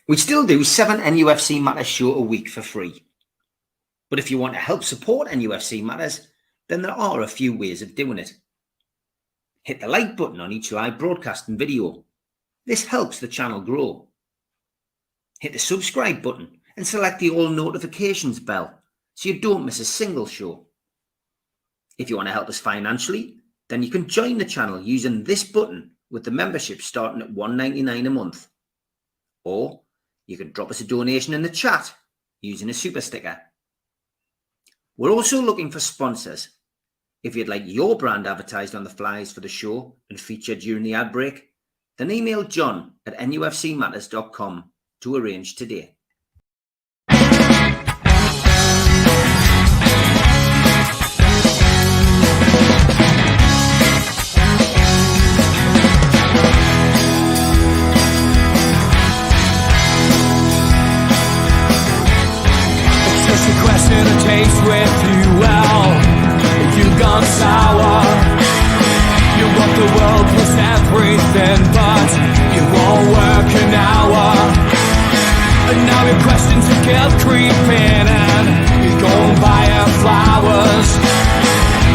We still do 7 NUFC Matters show a week for free. But if you want to help support NUFC Matters, then there are a few ways of doing it. Hit the like button on each live broadcast and video. This helps the channel grow. Hit the subscribe button and select the all notifications bell so you don't miss a single show. If you want to help us financially, then you can join the channel using this button with the membership starting at $1.99 a month. Or you can drop us a donation in the chat using a super sticker. We're also looking for sponsors. If you'd like your brand advertised on the flyers for the show and featured during the ad break, then email John at nufcmatters.com to arrange today. To taste with you well, you've gone sour. You want the world plus everything, but you won't work an hour. And now your questions are guilt creeping, and you go and buy her flowers.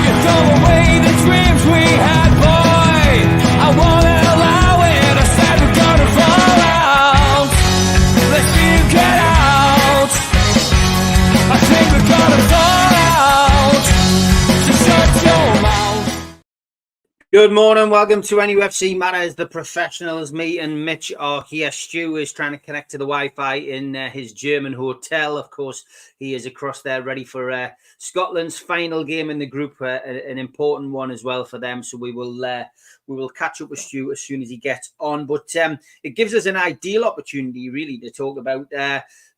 You throw away the dreams we had, boy. I won't allow it. I said we're gonna fall out. Let's see you get out. I think we're gonna fall out. So shut your mouth. Good morning, welcome to NUFC Matters, the professionals. Me and Mitch are here. Stu is trying to connect to the Wi-Fi in his German hotel. Of course, he is across there ready for Scotland's final game in the group, an important one as well for them. So we will catch up with Stu as soon as he gets on. But it gives us an ideal opportunity, really, to talk about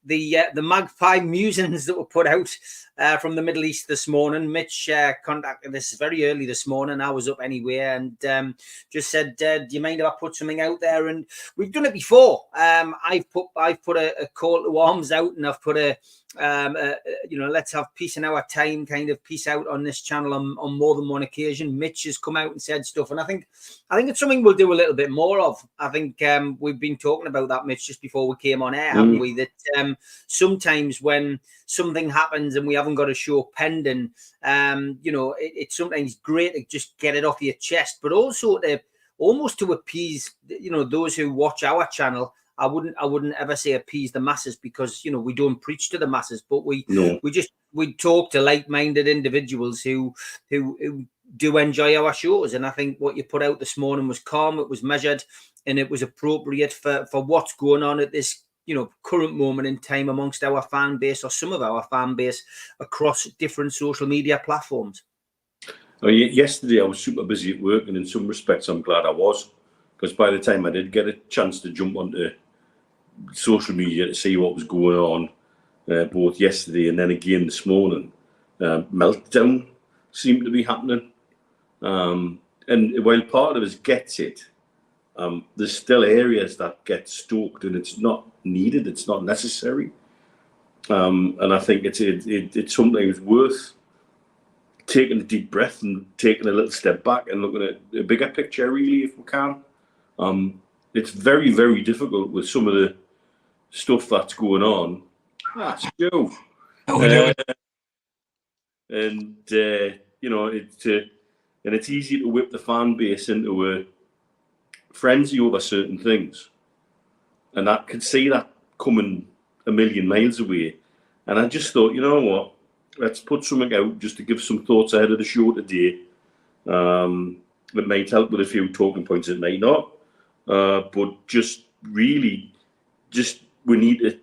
the magpie musings that were put out from the Middle East this morning. Mitch contacted us very early this morning. I was up anyway and just said, do you mind if I put something out there? And we've done it before. I've put a call to arms out, and I've put let's have peace in our time kind of peace out on this channel on more than one occasion. Mitch has come out and said stuff, and I think it's something we'll do a little bit more of. I think we've been talking about that, Mitch, just before we came on air, haven't we? That sometimes when something happens and we haven't got a show pending, it's sometimes great to just get it off your chest, but also to appease, those who watch our channel. I wouldn't ever say appease the masses, because we don't preach to the masses, but we talk to like-minded individuals who do enjoy our shows. And I think what you put out this morning was calm, it was measured, and it was appropriate for what's going on at this current moment in time amongst our fan base, or some of our fan base across different social media platforms. Yesterday I was super busy at work, and in some respects I'm glad I was, because by the time I did get a chance to jump onto social media to see what was going on, both yesterday and then again this morning, meltdown seemed to be happening. And while part of us gets it, there's still areas that get stoked, and it's not needed, it's not necessary. And I think it's something that's worth taking a deep breath and taking a little step back and looking at a bigger picture, really, if we can. It's very, very difficult with some of the stuff that's going on. Stu. It's easy to whip the fan base into a frenzy over certain things, and I could see that coming a million miles away. And I just thought, you know what, let's put something out just to give some thoughts ahead of the show today. It might help with a few talking points, it might not. But just really, we need to,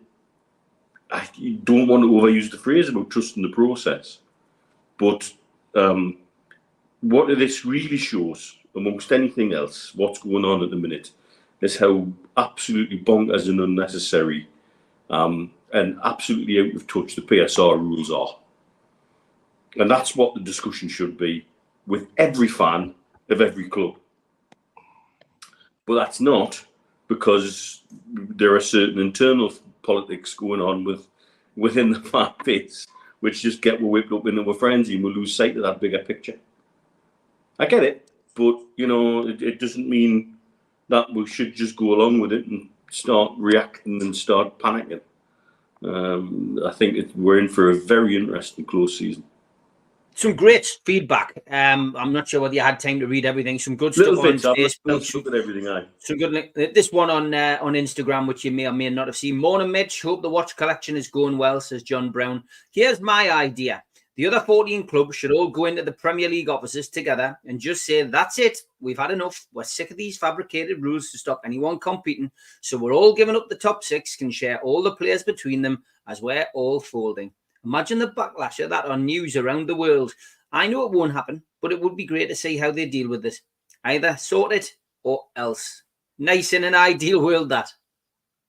I don't want to overuse the phrase about trusting the process, but what this really shows, amongst anything else, what's going on at the minute, is how absolutely bonkers and unnecessary and absolutely out of touch the PSR rules are. And that's what the discussion should be with every fan of every club. But that's not, because there are certain internal politics going on within the fan base, which just get whipped up into a frenzy, and we'll lose sight of that bigger picture. I get it, but it doesn't mean that we should just go along with it and start reacting and start panicking. I think we're in for a very interesting close season. Some great feedback. I'm not sure whether you had time to read everything. Some good stuff on Facebook. Look at everything. Some good. This one on Instagram, which you may or may not have seen. Morning, Mitch. Hope the watch collection is going well, says John Brown. Here's my idea. The other 14 clubs should all go into the Premier League offices together and just say, that's it. We've had enough. We're sick of these fabricated rules to stop anyone competing. So we're all giving up the top 6, can share all the players between them as we're all folding. Imagine the backlash of that on news around the world. I know it won't happen, but it would be great to see how they deal with this. Either sort it or else. Nice in an ideal world, that.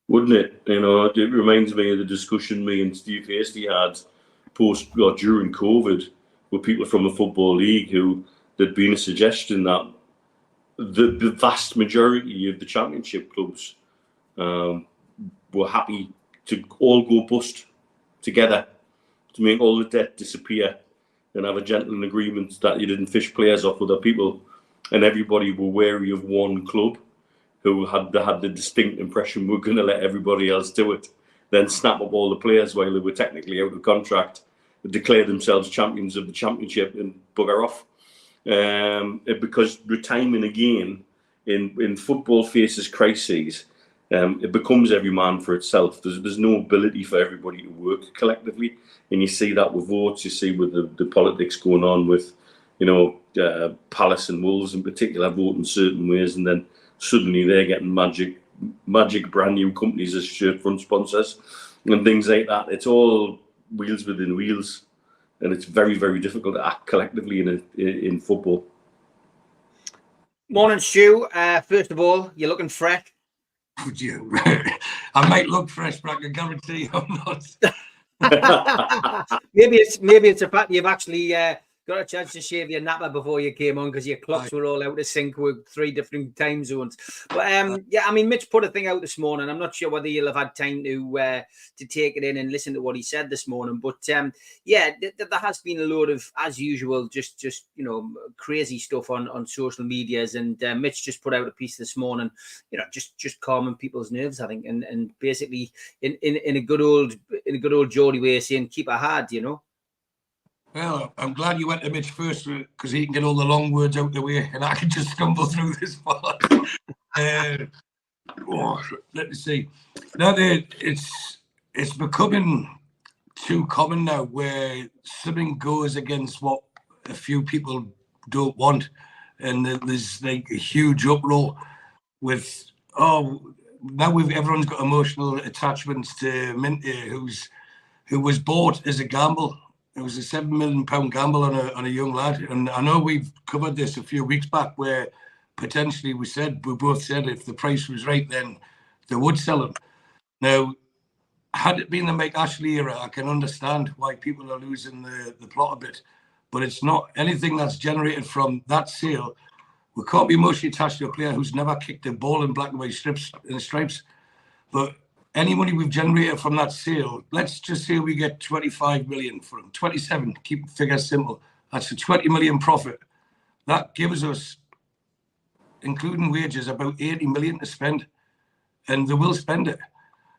Wouldn't it? It reminds me of the discussion me and Steve Hasty had during COVID with people from the Football League who there'd been a suggestion that the vast majority of the Championship clubs were happy to all go bust together to make all the debt disappear and have a gentleman agreement that you didn't fish players off other people, and everybody were wary of one club who had the distinct impression we're going to let everybody else do it, then snap up all the players while they were technically out of contract, declare themselves champions of the Championship and bugger off. Because retirement again in football faces crises. It becomes every man for itself. There's no ability for everybody to work collectively, and you see that with votes. You see with the politics going on with, Palace and Wolves in particular voting certain ways, and then suddenly they're getting magic brand new companies as shirt front sponsors and things like that. It's all wheels within wheels, and it's very, very difficult to act collectively in football. Morning, Stu. First of all, you're looking fresh. Would you? I might look fresh, but I can guarantee I'm not. maybe it's a fact you've actually got a chance to shave your napper before you came on because your clocks were all out of sync with 3 different time zones. But Mitch put a thing out this morning. I'm not sure whether you'll have had time to take it in and listen to what he said this morning. But there has been a load of, as usual, just crazy stuff on social medias. And Mitch just put out a piece this morning, just calming people's nerves, I think, and basically in a good old Geordie way saying keep it hard, Well, I'm glad you went to Mitch first because he can get all the long words out the way and I can just stumble through this part. Let me see. Now, it's becoming too common now where something goes against what a few people don't want, and there's like a huge uproar with, everyone's got emotional attachments to Minty, who was bought as a gamble. It was a £7 million gamble on a young lad. And I know we've covered this a few weeks back where potentially we both said if the price was right, then they would sell him. Now, had it been the Mike Ashley era, I can understand why people are losing the plot a bit. But it's not anything that's generated from that sale. We can't be emotionally attached to a player who's never kicked a ball in black and white stripes. But any money we've generated from that sale, let's just say we get 25 million for him, 27, keep figures simple. That's a 20 million profit. That gives us, including wages, about 80 million to spend. And they will spend it.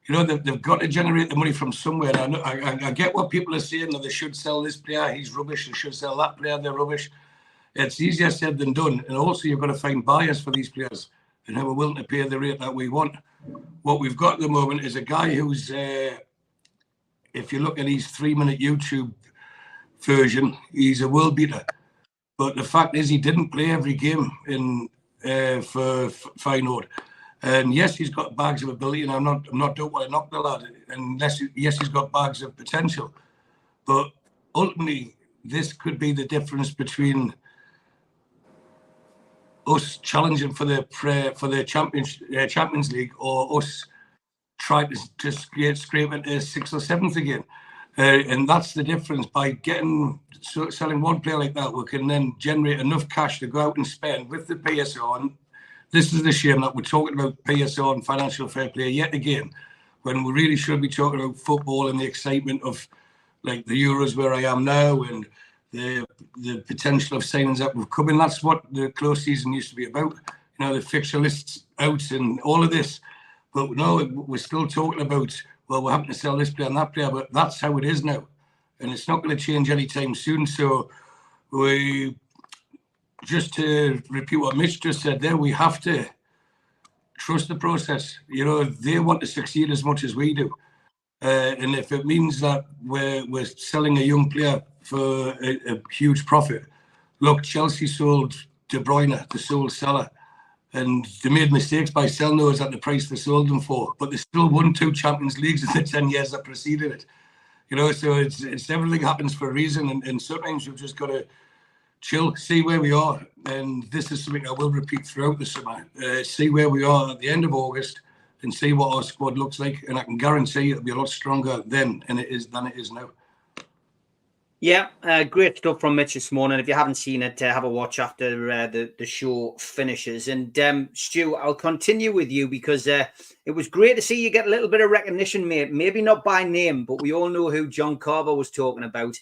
They've got to generate the money from somewhere. I get what people are saying, that they should sell this player, he's rubbish, they should sell that player, they're rubbish. It's easier said than done. And also you've got to find buyers for these players and who are willing to pay the rate that we want. What we've got at the moment is a guy who's, if you look at his 3-minute YouTube version, he's a world beater. But the fact is he didn't play every game for Feyenoord. And yes, he's got bags of ability, and I'm not don't want to knock the lad. And yes, he's got bags of potential. But ultimately, this could be the difference between us challenging for the Champions League or us trying to scrape into 6th or 7th again. And that's the difference. By selling one player like that, we can then generate enough cash to go out and spend with the PSO. And this is the shame that we're talking about PSO and financial fair play yet again, when we really should be talking about football and the excitement of like the Euros where I am now and the potential of signings that will come in. That's what the close season used to be about. The fixture lists out and all of this. But no, we're still talking about, well, we're having to sell this player and that player, but that's how it is now. And it's not going to change anytime soon. So we, just to repeat what Mitch just said there, we have to trust the process. You know, they want to succeed as much as we do. And if it means that we're selling a young player for a huge profit, look, Chelsea sold De Bruyne, the sole seller, and they made mistakes by selling those at the price they sold them for, but they still won 2 Champions Leagues in the 10 years that preceded it. You know, so it's everything happens for a reason, and sometimes you've just got to chill, see where we are, and this is something I will repeat throughout the summer. See where we are at the end of August, and see what our squad looks like, and I can guarantee it'll be a lot stronger then than it is now. Yeah, great stuff from Mitch this morning. If you haven't seen it, have a watch after the show finishes. And Stu, I'll continue with you because it was great to see you get a little bit of recognition, mate. Maybe not by name, but we all know who John Carver was talking about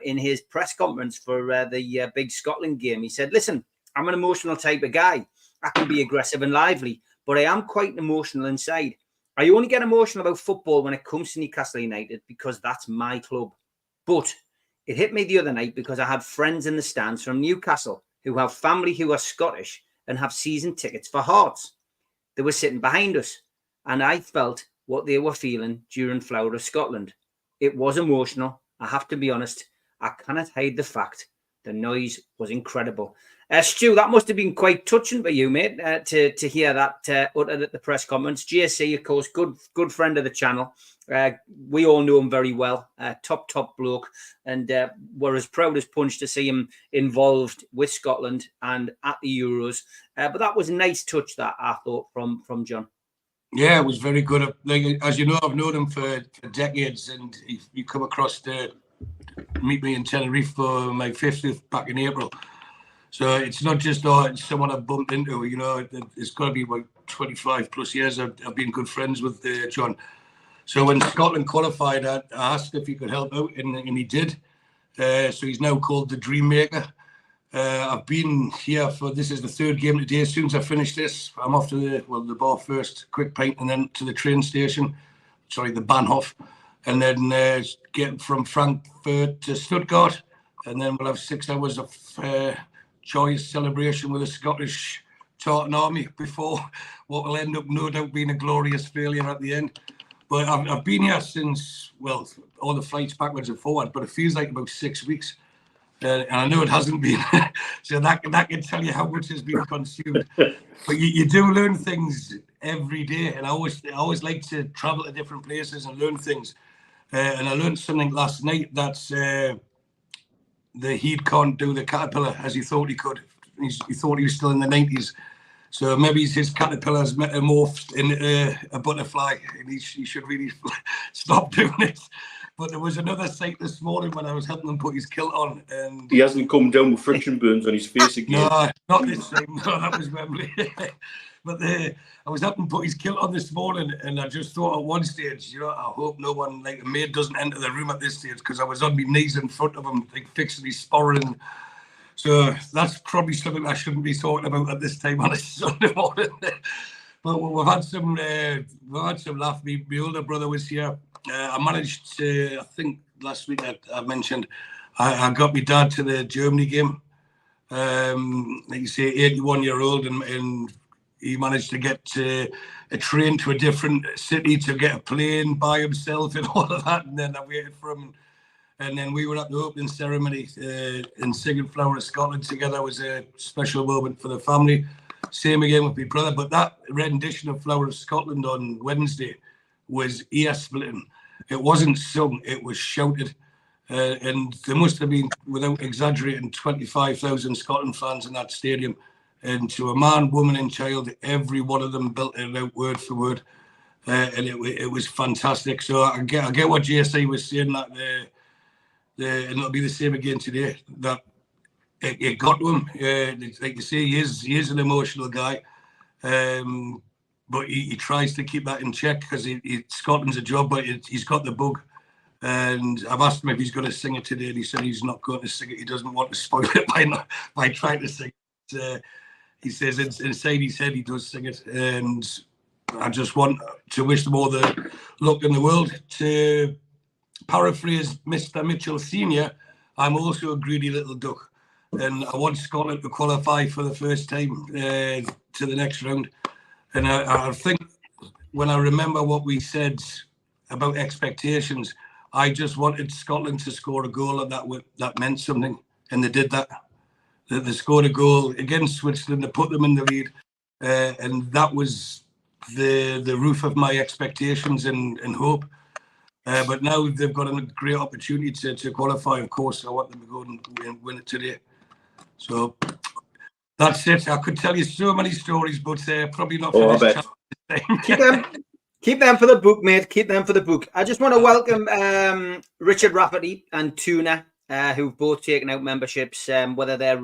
in his press conference for the big Scotland game. He said, listen, I'm an emotional type of guy. I can be aggressive and lively, but I am quite emotional inside. I only get emotional about football when it comes to Newcastle United because that's my club. But it hit me the other night because I had friends in the stands from Newcastle who have family who are Scottish and have season tickets for Hearts. They were sitting behind us, and I felt what they were feeling during Flower of Scotland. It was emotional. I have to be honest. I cannot hide the fact the noise was incredible. Stu, that must have been quite touching for you, mate, to hear that uttered at the press conference. JC, of course, good friend of the channel. We all know him very well. Top bloke. And we're as proud as punch to see him involved with Scotland and at the Euros. But that was a nice touch, that I thought, from John. Yeah, it was very good. Like, as you know, I've known him for decades, and he come across to meet me in Tenerife for my 50th back in April. So it's not just it's someone I've bumped into. You know, it's got to be about 25 plus years I've been good friends with John. So when Scotland qualified, I asked if he could help out, and he did. So he's now called the Dream Maker. I've been here this is the 3rd game today. As soon as I finish this, I'm off to the bar first, quick pint, and then to the train station. Sorry, the Bahnhof. And then get from Frankfurt to Stuttgart. And then we'll have 6 hours of joyous celebration with the Scottish Tartan Army before what will end up no doubt being a glorious failure at the end. But I've been here since, well, all the flights backwards and forward, but it feels like about 6 weeks. And I know it hasn't been. So that can tell you how much has been consumed. But you do learn things every day. And I always like to travel to different places and learn things. And I learned something last night that's the heat can't do the caterpillar as he thought he could. He thought he was still in the 90s. So maybe his caterpillar's metamorphed into a butterfly, and he should really stop doing it. But there was another sight this morning when I was helping him put his kilt on, and he hasn't come down with friction burns on his face again. No, not this time. No, that was Wembley. But I was helping him put his kilt on this morning, and I just thought at one stage, you know, I hope no one, like a maid, doesn't enter the room at this stage, because I was on my knees in front of him, like fixing his sporran. So that's probably something I shouldn't be talking about at this time on a Sunday morning. But we've had some laugh. My older brother was here. I managed to, I think last week I mentioned, I got my dad to the Germany game. Like you say, 81-year-old, and he managed to get a train to a different city to get a plane by himself and all of that. And then I waited for him. And then we were at the opening ceremony and singing Flower of Scotland together. It was a special moment for the family. Same again with my brother. But that rendition of Flower of Scotland on Wednesday was ear-splitting. It wasn't sung, it was shouted. And there must have been, without exaggerating, 25,000 Scotland fans in that stadium. And to a man, woman and child, every one of them built it out word for word. And it was fantastic. So I get what JSA was saying, that and it'll be the same again today, that it got to him. Like you say, he is an emotional guy. But he tries to keep that in check, because Scotland's a job, but he's got the bug. And I've asked him if he's going to sing it today, and he said he's not going to sing it. He doesn't want to spoil it by trying to sing it. He says inside his head he does sing it. And I just want to wish them all the luck in the world. To paraphrase Mr. Mitchell Senior, I'm also a greedy little duck, and I want Scotland to qualify for the first time to the next round. And I think when I remember what we said about expectations, I just wanted Scotland to score a goal, and that meant something, and they did that. They scored a goal against Switzerland, they put them in the lead, and that was the roof of my expectations and hope. But now they've got a great opportunity to qualify. Of course, I want them to go and win it today. So that's it. I could tell you so many stories, but probably not for this channel. Keep them for the book, mate. Keep them for the book. I just want to welcome Richard Rafferty and Tyne, who've both taken out memberships, whether they're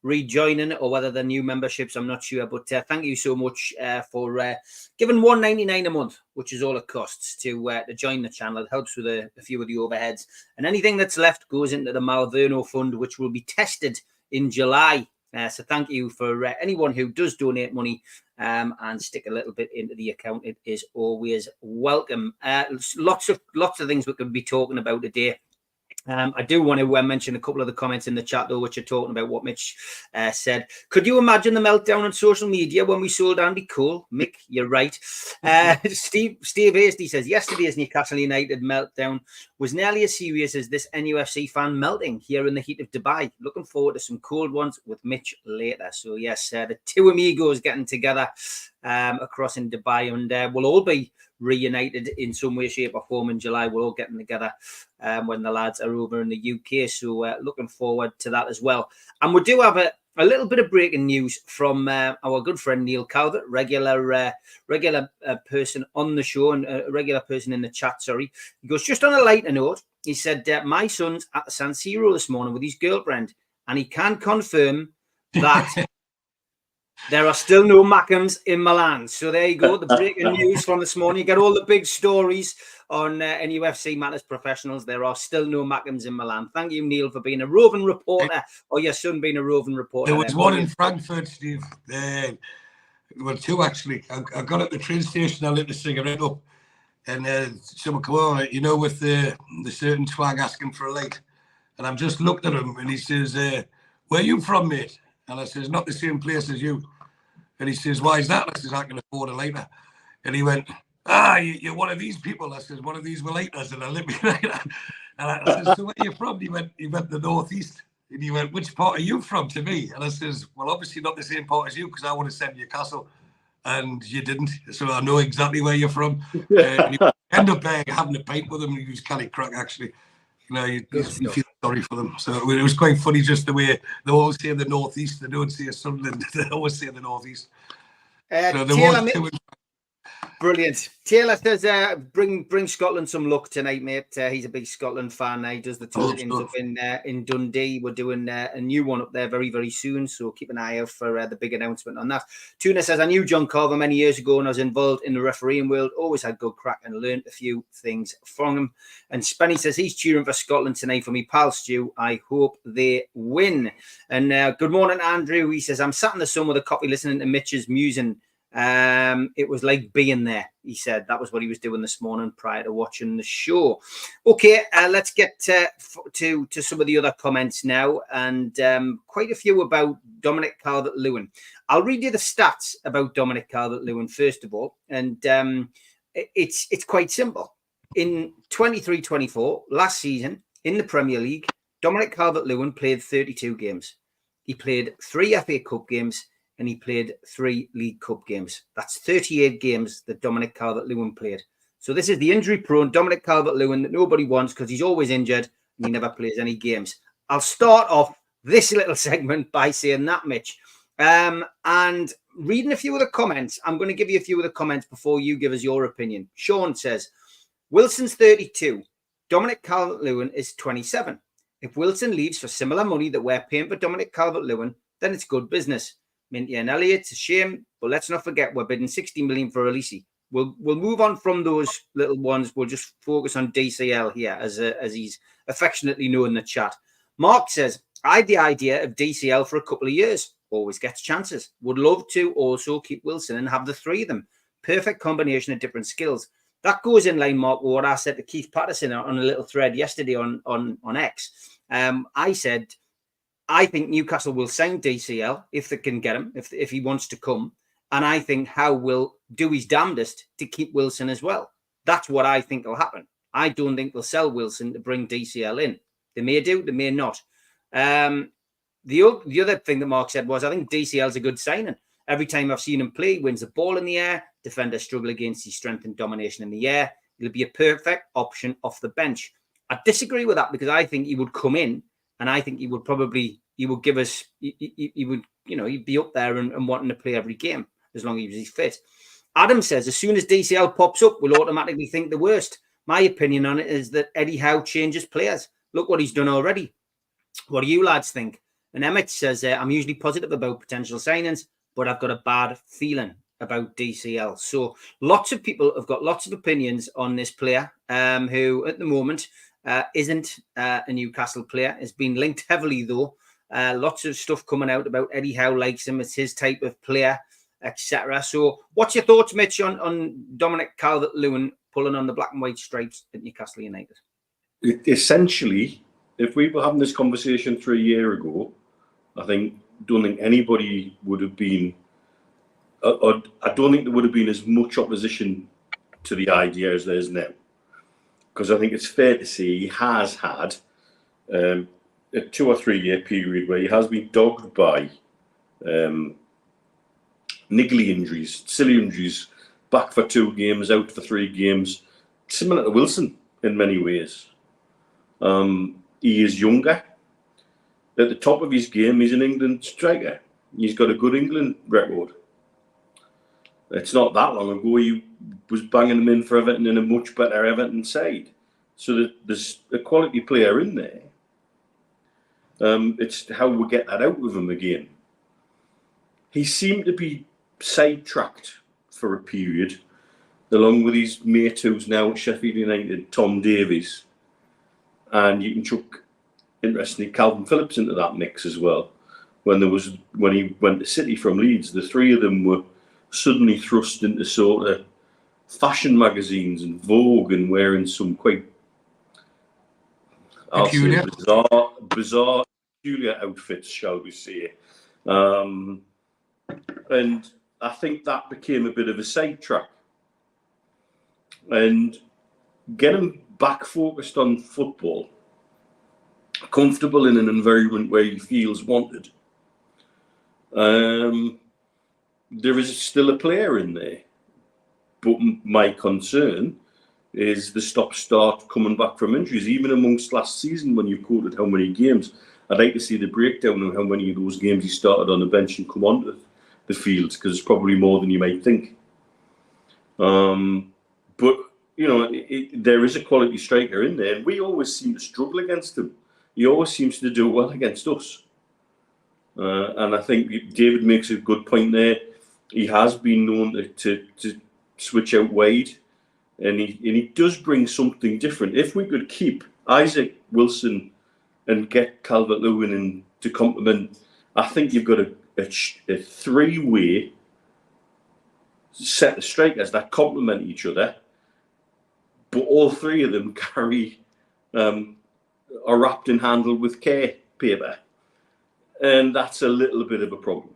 rejoining or whether they're new memberships, I'm not sure. But thank you so much for giving $1.99 a month, which is all it costs to join the channel. It helps with a few of the overheads. And anything that's left goes into the Malverno Fund, which will be tested in July. So thank you for anyone who does donate money and stick a little bit into the account. It is always welcome. Lots of things we could be talking about today. I do want to mention a couple of the comments in the chat, though, which are talking about what Mitch said. Could you imagine the meltdown on social media when we sold Andy Cole? Mick, you're right. Steve Hasty says, yesterday's Newcastle United meltdown was nearly as serious as this NUFC fan melting here in the heat of Dubai. Looking forward to some cold ones with Mitch later. So, yes, the two amigos getting together across in Dubai, and we'll all be reunited in some way, shape or form in July. We're all getting together when the lads are over in the UK. So looking forward to that as well. And we do have a little bit of breaking news from our good friend Neil Calvert, regular person on the show and a regular person in the chat, sorry. He goes, just on a lighter note, he said, my son's at the San Siro this morning with his girlfriend, and he can confirm that there are still no Mackhams in Milan. So there you go, the breaking news from this morning. You get all the big stories on nufc Matters Professionals. There are still no Mackhams in Milan. Thank you, Neil, for being a roving reporter, or your son being a roving reporter. There was one in Frankfurt, Steve. Well, two, actually. I got at the train station, I lit a cigarette up, and someone come on, you know, with the certain twag asking for a light. And I've just looked at him, and he says, where are you from, mate? And I says, not the same place as you. And he says, why is that? I says, I can afford a lighter. And he went, you're one of these people. I says, one of these were lighters, and I lit me lighter. And I says, so where are you from? He went the northeast. And he went, which part are you from, to me? And I says, well, obviously not the same part as you, because I would have said Newcastle, and you didn't. So I know exactly where you're from. And he ended up having a pint with him. He was kind of crack, actually. You know, you feel sorry for them. So it was quite funny, just the way they always say the northeast. They don't say Sunderland. They always say the northeast. So there was two. Brilliant. Taylor says, bring Scotland some luck tonight, mate. He's a big Scotland fan. He does the tour up in Dundee. We're doing a new one up there very, very soon. So keep an eye out for the big announcement on that. Tuna says, I knew John Carver many years ago and I was involved in the refereeing world. Always had good crack and learned a few things from him. And Spenny says, he's cheering for Scotland tonight for me, pal Stu. I hope they win. And good morning, Andrew. He says, I'm sat in the sun with a coffee listening to Mitch's musing. It was like being there, he said. That was what he was doing this morning prior to watching the show. Okay, let's get to some of the other comments now, and quite a few about Dominic Calvert-Lewin. I'll read you the stats about Dominic Calvert-Lewin first of all, and it's quite simple. In 23-24, last season in the Premier League, Dominic Calvert-Lewin played 32 games. He played 3 FA Cup games, and he played 3 League Cup games. That's 38 games that Dominic Calvert-Lewin played. So this is the injury-prone Dominic Calvert-Lewin that nobody wants because he's always injured and he never plays any games. I'll start off this little segment by saying that, Mitch. And reading a few of the comments, I'm going to give you a few of the comments before you give us your opinion. Sean says, Wilson's 32. Dominic Calvert-Lewin is 27. If Wilson leaves for similar money that we're paying for Dominic Calvert-Lewin, then it's good business. Minty and Elliott, it's a shame, but let's not forget we're bidding 60 million for Elise. We'll move on from those little ones. We'll just focus on DCL here, as he's affectionately known in the chat. Mark says, I had the idea of DCL for a couple of years. Always gets chances. Would love to also keep Wilson and have the 3 of them. perfect combination of different skills. That goes in line, Mark, with what I said to Keith Patterson on a little thread yesterday on X. I said, I think Newcastle will sign DCL if they can get him, if he wants to come. And I think Howe will do his damnedest to keep Wilson as well. That's what I think will happen. I don't think they'll sell Wilson to bring DCL in. They may do, they may not. The other thing that Mark said was, I think DCL's a good signing. Every time I've seen him play, he wins the ball in the air. Defenders struggle against his strength and domination in the air. He'll be a perfect option off the bench. I disagree with that because I think he would come in and I think he would give us, he would, he'd be up there and wanting to play every game as long as he's fit. Adam says, as soon as DCL pops up, we'll automatically think the worst. My opinion on it is that Eddie Howe changes players. Look what he's done already. What do you lads think? And Emmett says, I'm usually positive about potential signings, but I've got a bad feeling about DCL. So lots of people have got lots of opinions on this player who at the moment isn't a Newcastle player. Has been linked heavily, though. Lots of stuff coming out about Eddie Howe likes him. It's his type of player, etc. So what's your thoughts, Mitch, on Dominic Calvert-Lewin pulling on the black and white stripes at Newcastle United? Essentially, if we were having this conversation 3 years ago, don't think anybody would have been, I don't think there would have been as much opposition to the idea as there is now. Because I think it's fair to say he has had a 2 or 3 year period where he has been dogged by niggly injuries, silly injuries, back for 2 games, out for 3 games, similar to Wilson in many ways. He is younger. At the top of his game, he's an England striker. He's got a good England record. It's not that long ago he was banging them in for Everton in a much better Everton side. So there's a quality player in there. It's how we get that out of him again. He seemed to be sidetracked for a period, along with his mate who's now at Sheffield United, Tom Davies. And you can chuck, interestingly, Calvin Phillips into that mix as well. When he went to City from Leeds, the 3 of them were suddenly thrust into sort of fashion magazines and Vogue and wearing some quite bizarre, peculiar outfits, shall we say. And I think that became a bit of a sidetrack. And get him back focused on football, comfortable in an environment where he feels wanted. There is still a player in there, but my concern is the stop-start coming back from injuries. Even amongst last season, when you quoted how many games, I'd like to see the breakdown of how many of those games he started on the bench and come onto the field, because it's probably more than you might think. But there is a quality striker in there, and we always seem to struggle against him. He always seems to do well against us. And I think David makes a good point there. He has been known to switch out wide, and he does bring something different. If we could keep Isaac, Wilson, and get Calvert-Lewin in to complement, I think you've got a 3-way set of strikers that complement each other, but all 3 of them are wrapped and handled with care paper. And that's a little bit of a problem.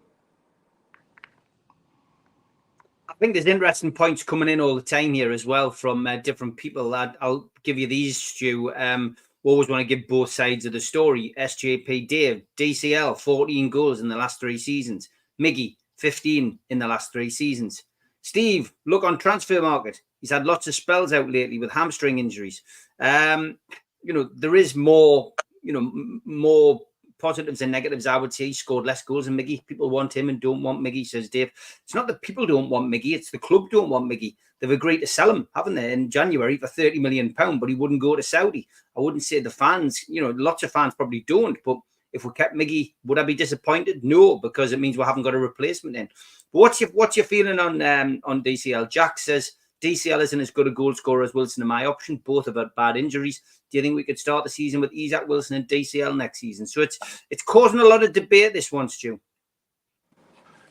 I think there's interesting points coming in all the time here as well from different people. I'll give you these, Stu. Always want to give both sides of the story. SJP Dave, DCL, 14 goals in the last 3 seasons. Miggy, 15 in the last 3 seasons. Steve, look on transfer market. He's had lots of spells out lately with hamstring injuries. There is more positives and negatives, I would say. He scored less goals than Miggy. People want him and don't want Miggy, says Dave. It's not that people don't want Miggy, it's the club don't want Miggy. They've agreed to sell him, haven't they, in January for £30 million, but he wouldn't go to Saudi. I wouldn't say the fans, lots of fans probably don't, but if we kept Miggy, would I be disappointed? No, because it means we haven't got a replacement in. But what's your feeling on DCL? Jack says DCL isn't as good a goal scorer as Wilson in my option. Both have had bad injuries. Do you think we could start the season with Isaac Wilson and DCL next season? So it's causing a lot of debate, this one, Stu.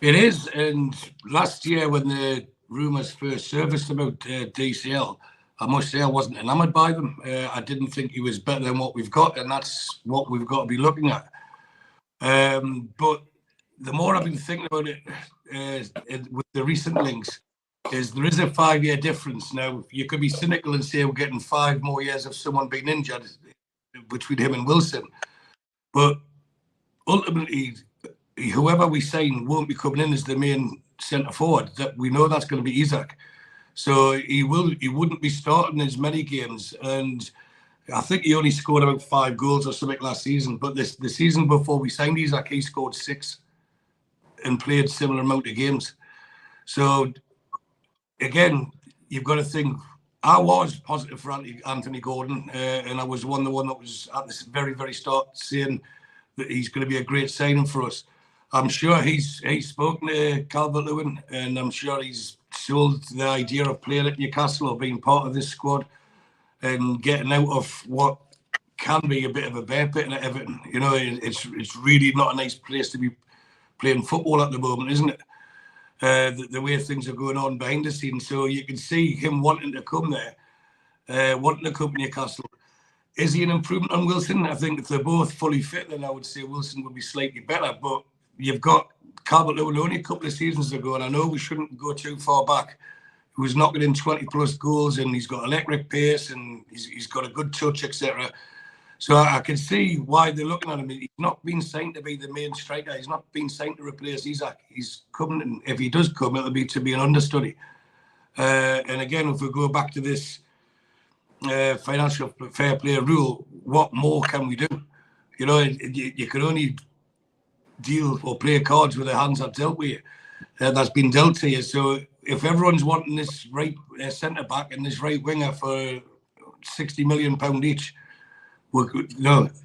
It is. And last year when the rumours first surfaced about DCL, I must say I wasn't enamoured by them. I didn't think he was better than what we've got, and that's what we've got to be looking at. But the more I've been thinking about it with the recent links, is there is a 5-year difference. Now, you could be cynical and say we're getting 5 more years of someone being injured between him and Wilson. But ultimately, whoever we sign won't be coming in as the main centre forward. That we know that's going to be Isak. So he wouldn't be starting as many games. And I think he only scored about 5 goals or something last season. But the season before we signed Isak, he scored 6 and played similar amount of games. So again, you've got to think, I was positive for Anthony Gordon, and I was the one that was at this very, very start saying that he's going to be a great signing for us. I'm sure he's spoken to Calvert-Lewin, and I'm sure he's sold the idea of playing at Newcastle or being part of this squad and getting out of what can be a bit of a bear pit at Everton. You know, it's really not a nice place to be playing football at the moment, isn't it? The way things are going on behind the scenes. So you can see him wanting to come there, wanting to come to Newcastle. Is he an improvement on Wilson? I think if they're both fully fit, then I would say Wilson would be slightly better. But you've got Calvert-Lewin only a couple of seasons ago, and I know we shouldn't go too far back. He was knocking in 20-plus goals, and he's got electric pace, and he's got a good touch, etc. So I can see why they're looking at him. He's not been signed to be the main striker. He's not been signed to replace Isak. He's coming, and if he does come, it'll be to be an understudy. And again, if we go back to this financial fair play rule, what more can we do? You know, you can only deal or play cards with the hands that dealt with you. That's been dealt to you. So if everyone's wanting this right centre back and this right winger for £60 million each,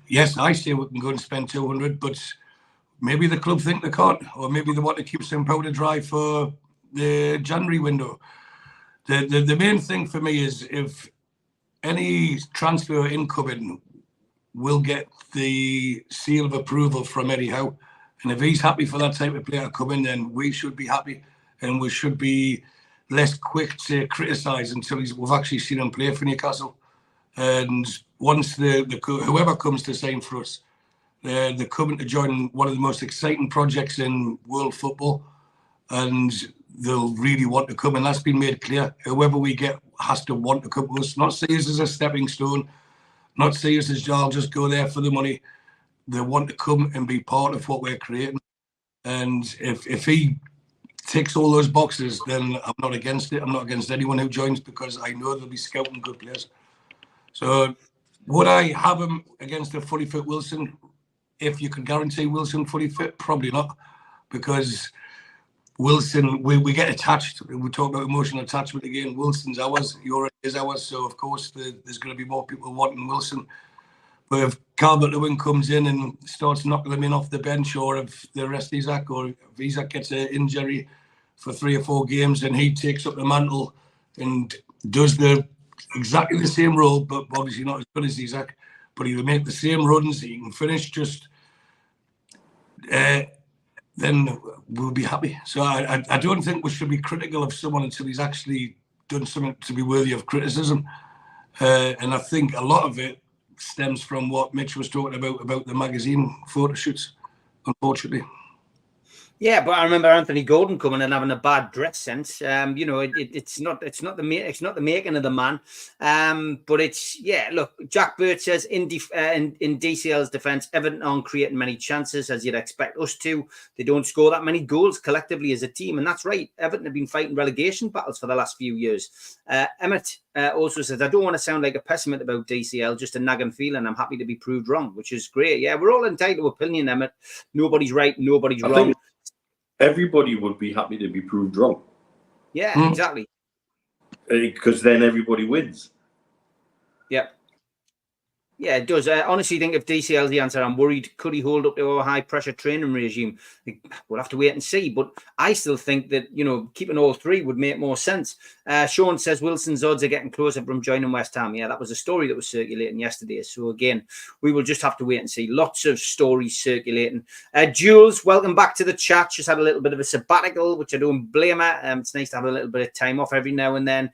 yes, I say we can go and spend 200, but maybe the club think they can't, or maybe they want to keep some powder dry for the January window. The main thing for me is if any transfer incoming will get the seal of approval from Eddie Howe, and if he's happy for that type of player to come in, then we should be happy, and we should be less quick to criticise until we've actually seen him play for Newcastle. And once whoever comes to sign for us, they're coming to join one of the most exciting projects in world football, and they'll really want to come. And that's been made clear. Whoever we get has to want to come to us. Not see us as a stepping stone, not see us as I'll just go there for the money. They want to come and be part of what we're creating. And if he ticks all those boxes, then I'm not against it. I'm not against anyone who joins, because I know they'll be scouting good players. So would I have him against a fully fit Wilson? If you can guarantee Wilson fully fit, probably not, because Wilson, we get attached. We talk about emotional attachment again. Wilson's ours, yours is ours. So of course there's going to be more people wanting Wilson. But if Calvert-Lewin comes in and starts knocking them in off the bench, or if they rest Isak, or if Isak gets an injury for 3 or 4 games and he takes up the mantle and does exactly the same role, but obviously not as good as Isak, but he'll make the same runs, he can finish, just then we'll be happy. So I don't think we should be critical of someone until he's actually done something to be worthy of criticism. And I think a lot of it stems from what Mitch was talking about the magazine photo shoots, unfortunately. Yeah, but I remember Anthony Gordon coming and having a bad dress sense. You know, it's not the making of the man. But it's, yeah. Look, Jack Burt says in DCL's defence, Everton aren't creating many chances as you'd expect us to. They don't score that many goals collectively as a team, and that's right. Everton have been fighting relegation battles for the last few years. Emmett also says, I don't want to sound like a pessimist about DCL, just a nagging feeling. I'm happy to be proved wrong, which is great. Yeah, we're all entitled to opinion, Emmett. Nobody's right, nobody's wrong. Everybody would be happy to be proved wrong. Yeah, exactly. Because then everybody wins. Yeah. Yeah, it does. I honestly think if DCL's the answer, I'm worried. Could he hold up to a high-pressure training regime? We'll have to wait and see. But I still think that, keeping all three would make more sense. Sean says Wilson's odds are getting closer from joining West Ham. Yeah, that was a story that was circulating yesterday. So, again, we will just have to wait and see. Lots of stories circulating. Jules, welcome back to the chat. Just had a little bit of a sabbatical, which I don't blame her. It's nice to have a little bit of time off every now and then.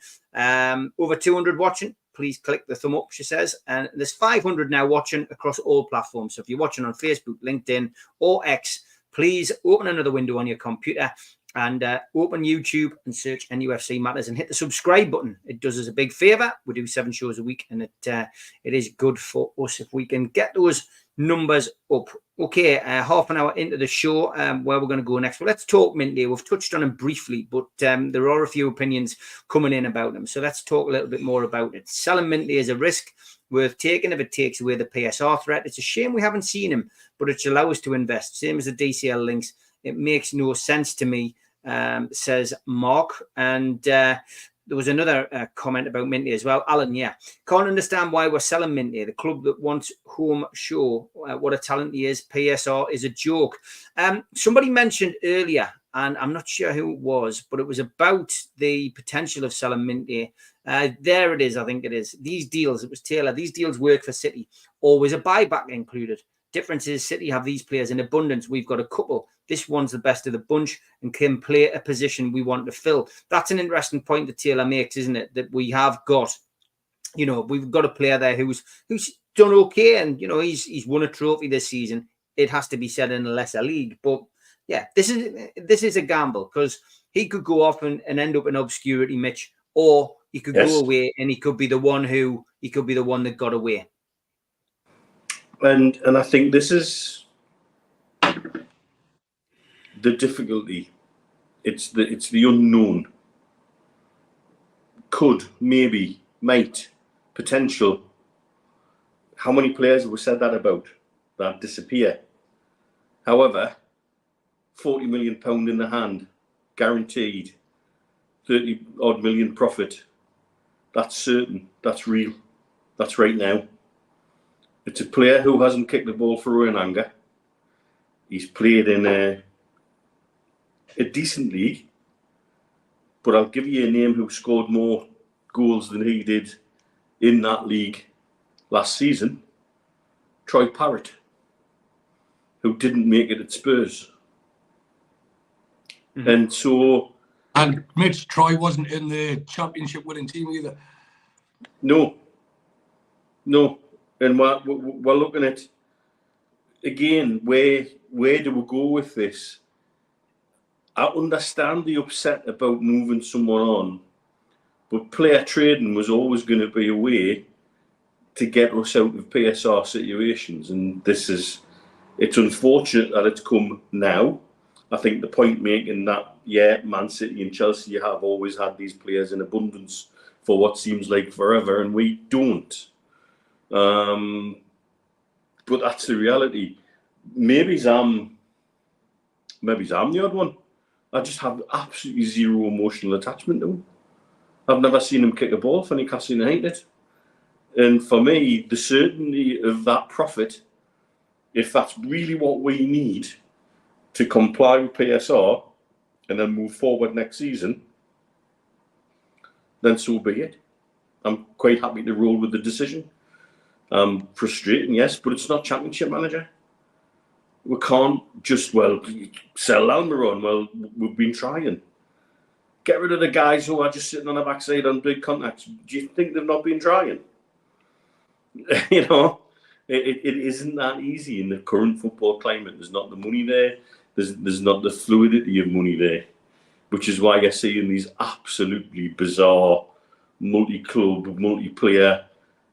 Over 200 watching. Please click the thumb up, she says. And there's 500 now watching across all platforms. So if you're watching on Facebook, LinkedIn, or X, please open another window on your computer and open YouTube and search NUFC Matters and hit the subscribe button. It does us a big favor. We do 7 shows a week, and it is good for us if we can get those numbers up. Okay, half an hour into the show, where we're going to go next. Well, let's talk Minty. We've touched on him briefly, but there are a few opinions coming in about him. So let's talk a little bit more about it. Selling Minty is a risk worth taking if it takes away the PSR threat. It's a shame we haven't seen him, but it should allow us to invest. Same as the DCL links. It makes no sense to me, says Mark. And there was another comment about Minty as well. Alan, yeah. Can't understand why we're selling Minty. The club that wants home show what a talent he is. PSR is a joke. Somebody mentioned earlier, and I'm not sure who it was, but it was about the potential of selling Minty. There it is, I think it is. These deals, it was Taylor, these deals work for City. Always a buyback included. Difference is City have these players in abundance. We've got a couple. This one's the best of the bunch and can play a position we want to fill. That's an interesting point that Taylor makes, isn't it? That we have got, we've got a player there who's done okay, and he's won a trophy this season. It has to be said in a lesser league, but yeah, this is a gamble because he could go off and end up in obscurity, Mitch, or he could go away and he could be the one that got away. And I think this is the difficulty. It's the unknown. Could, maybe, might, potential. How many players have we said that about that disappear? However, £40 million in the hand, guaranteed, 30 odd million profit. That's certain. That's real. That's right now. It's a player who hasn't kicked the ball for Rowan Anger. He's played in a decent league, but I'll give you a name who scored more goals than he did in that league last season. Troy Parrott, who didn't make it at Spurs. Mm-hmm. And Mitch, Troy wasn't in the championship winning team either. No. And we're looking at, again, where do we go with this? I understand the upset about moving someone on, but player trading was always going to be a way to get us out of PSR situations. And it's unfortunate that it's come now. I think the point making that, Man City and Chelsea have always had these players in abundance for what seems like forever, and we don't. But that's the reality. Maybe I'm the odd one. I just have absolutely zero emotional attachment to him. I've never seen him kick a ball for Newcastle United. And for me, the certainty of that profit, if that's really what we need to comply with PSR and then move forward next season, then so be it. I'm quite happy to roll with the decision. Frustrating, yes, but it's not Championship Manager. We can't just, sell Almiron. Well, we've been trying. Get rid of the guys who are just sitting on the backside on big contracts. Do you think they've not been trying? It isn't that easy in the current football climate. There's not the money there. There's not the fluidity of money there, which is why you're seeing these absolutely bizarre multi-club, multiplayer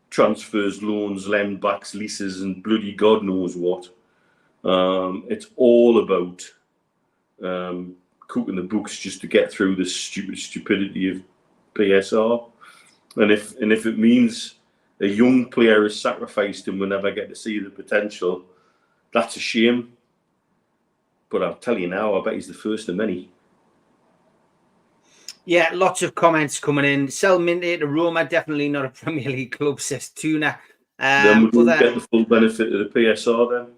transfers, loans, lend backs, leases, and bloody God knows what. It's all about cooking the books just to get through the stupidity of PSR. And if it means a young player is sacrificed and we'll never get to see the potential, that's a shame. But I'll tell you now, I bet he's the first of many. Yeah, lots of comments coming in. Sell Minty to Roma, definitely not a Premier League club, says Tuna. Then we don't get the full benefit of the PSR then.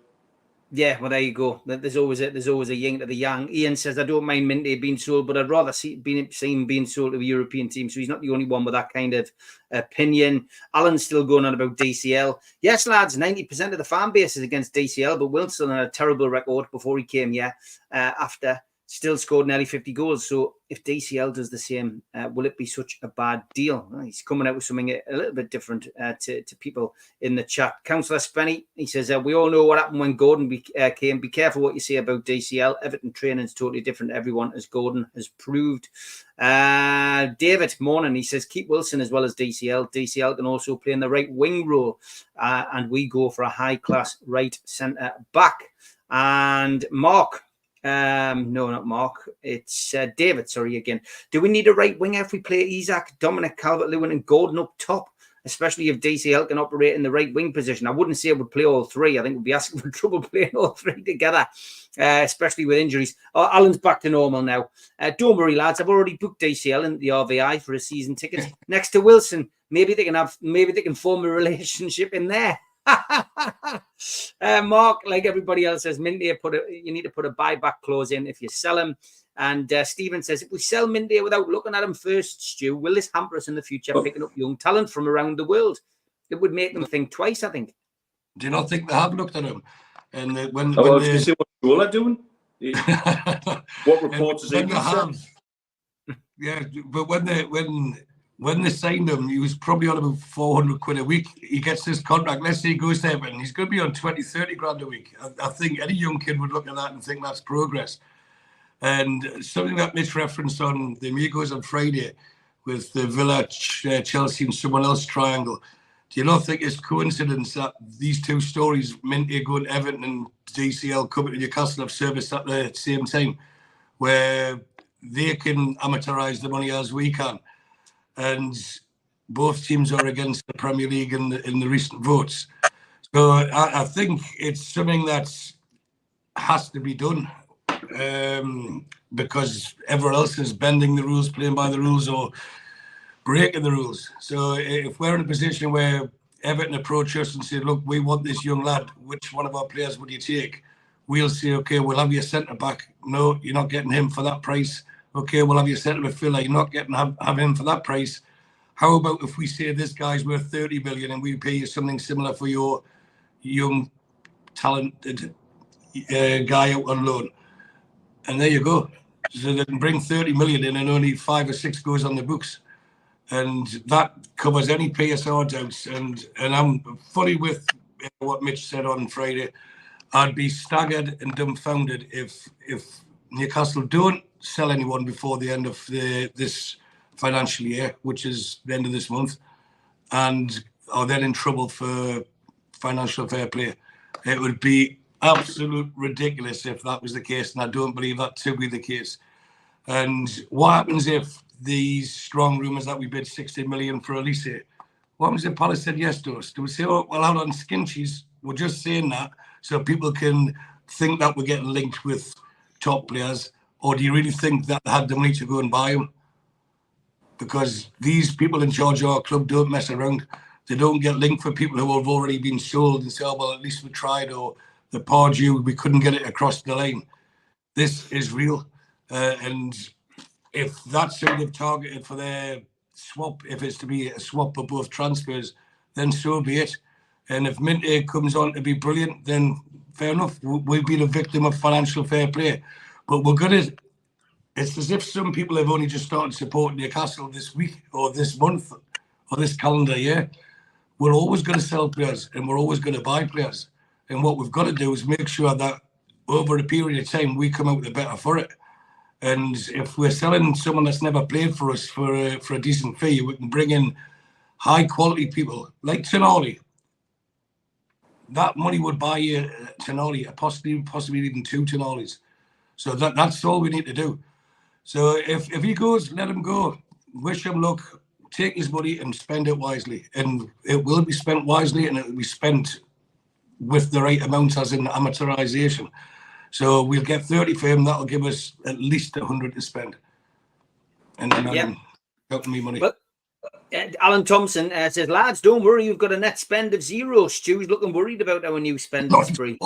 Yeah, well, there you go. There's always a yin to the yang. Ian says, I don't mind Minty being sold, but I'd rather see him being sold to a European team. So he's not the only one with that kind of opinion. Alan's still going on about DCL. Yes, lads, 90% of the fan base is against DCL, but Wilson had a terrible record before he came here. After still scored nearly 50 goals. So if DCL does the same, will it be such a bad deal? Well, he's coming out with something a little bit different to people in the chat. Councillor Spenny, he says, we all know what happened when Gordon came. Be careful what you say about DCL. Everton training is totally different to everyone, as Gordon has proved. David, morning. He says, keep Wilson as well as DCL. DCL can also play in the right wing role. And we go for a high-class right centre back. And Mark, no, not Mark. It's David. Sorry again. Do we need a right winger if we play Isak, Dominic Calvert-Lewin, and Gordon up top? Especially if DCL can operate in the right wing position. I wouldn't say it would play all three. I think we'd be asking for trouble playing all three together, especially with injuries. Alan's back to normal now. Don't worry, lads. I've already booked DCL in the RVI for a season ticket next to Wilson. Maybe they can form a relationship in there. Mark, like everybody else, says Minty, you need to put a buyback clause in if you sell him. And Stephen says, if we sell Minty without looking at him first, Stu, will this hamper us in the future picking up young talent from around the world? It would make them think twice, I think. Do you not think they have looked at him? And when I was going to say, what Joel are doing? What reports is he? Yeah, but when they signed him, he was probably on about 400 quid a week. He gets this contract. Let's say he goes there, and he's going to be on 20, 30 grand a week. I think any young kid would look at that and think that's progress. And something that Mitch referenced on the Amigos on Friday with the Villa, Chelsea, and someone else triangle. Do you not think it's coincidence that these two stories, Minty going to Everton and DCL coming to Newcastle, have serviced at the same time, where they can amateurize the money as we can? And both teams are against the Premier League in the recent votes. So I think it's something that has to be done, because everyone else is bending the rules, playing by the rules, or breaking the rules. So if we're in a position where Everton approach us and say, look, we want this young lad, which one of our players would you take? We'll say, okay, we'll have your centre-back. No, you're not getting him for that price. Okay, we'll have your centre midfielder. You're not getting have him for that price. How about if we say this guy's worth 30 million and we pay you something similar for your young, talented guy out on loan? And there you go. So they can bring 30 million in and only 5 or 6 goes on the books. And that covers any PSR doubts. And I'm fully with what Mitch said on Friday. I'd be staggered and dumbfounded if Newcastle don't sell anyone before the end of this financial year, which is the end of this month, and are then in trouble for financial fair play. It would be absolute ridiculous if that was the case, and I don't believe that to be the case. And what happens if these strong rumours that we bid 60 million for Elise? What happens if Palace said yes to us? Do we say, oh, well, hold on, skin cheese, we're just saying that so people can think that we're getting linked with top players? Or do you really think that they had the money to go and buy them? Because these people in charge of our club don't mess around. They don't get linked for people who have already been sold and say, oh, well, at least we tried, or the Pardew, we couldn't get it across the line. This is real. And if that's who they've targeted for their swap, if it's to be a swap for both transfers, then so be it. And if Minty comes on to be brilliant, then fair enough. We'll be the victim of financial fair play. But we're going to, it's as if some people have only just started supporting Newcastle this week or this month or this calendar year. We're always going to sell players and we're always going to buy players. And what we've got to do is make sure that over a period of time, we come out the better for it. And if we're selling someone that's never played for us for a decent fee, we can bring in high quality people like Tonali. That money would buy you Tonali, possibly even 2 Tonalis. So that's all we need to do. So if he goes, let him go. Wish him luck. Take his money and spend it wisely. And it will be spent wisely, and it will be spent with the right amount, as in amateurisation. So we'll get 30 for him. That'll give us at least 100 to spend. And then helping me money. Alan Thompson says, lads, don't worry, you've got a net spend of 0. Stu's looking worried about our new spending spree.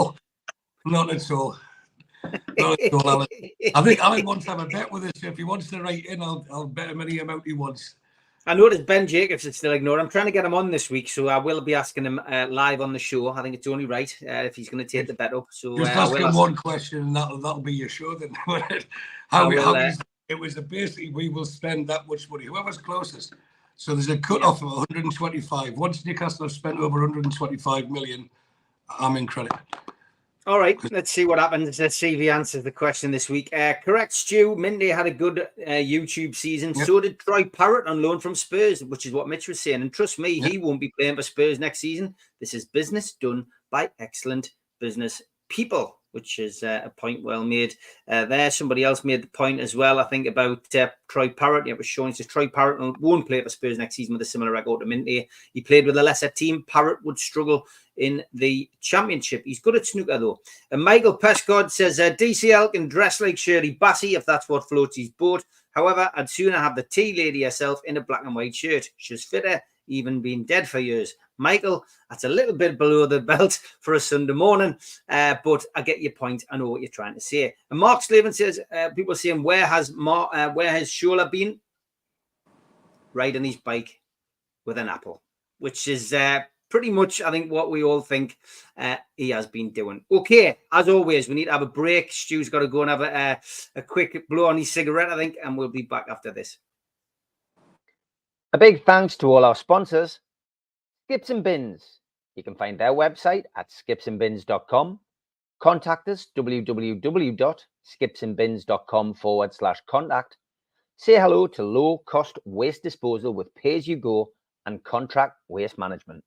Not at all. Not at all, Alan. I think Alan wants to have a bet with us. If he wants to write in, I'll bet him any amount he wants. I noticed Ben Jacobs is still ignored. I'm trying to get him on this week, so I will be asking him live on the show. I think it's only right if he's going to take the bet up. So just ask him one question, and that'll be your show then. It was basically we will spend that much money. Whoever's closest. So there's a cut-off of 125. Once Newcastle have spent over 125 million, I'm in credit. All right, let's see what happens. Let's see if he answers the question this week. Correct, Stu. Mindy had a good YouTube season. Yep. So did Troy Parrott on loan from Spurs, which is what Mitch was saying. And trust me, he won't be playing for Spurs next season. This is business done by excellent business people, which is a point well made there. Somebody else made the point as well, I think, about Troy Parrott. It was showing that Troy Parrott won't play for Spurs next season with a similar record to Minty. He played with a lesser team. Parrott would struggle in the Championship. He's good at snooker, though. And Michael Pescod says, DCL can dress like Shirley Bassey if that's what floats his boat. However, I'd sooner have the tea lady herself in a black and white shirt. She's fitter, even been dead for years. Michael, that's a little bit below the belt for a Sunday morning, but I get your point. I know what you're trying to say. And Mark Slavin says, people saying, where has Shola been? Riding his bike with an apple, which is pretty much, I think, what we all think he has been doing. Okay, as always, we need to have a break. Stu's got to go and have a quick blow on his cigarette, I think, and we'll be back after this. A big thanks to all our sponsors. Skips and Bins. You can find their website at skipsandbins.com. Contact us, www.skipsandbins.com/contact. Say hello to low-cost waste disposal with pay-as-you-go and contract waste management.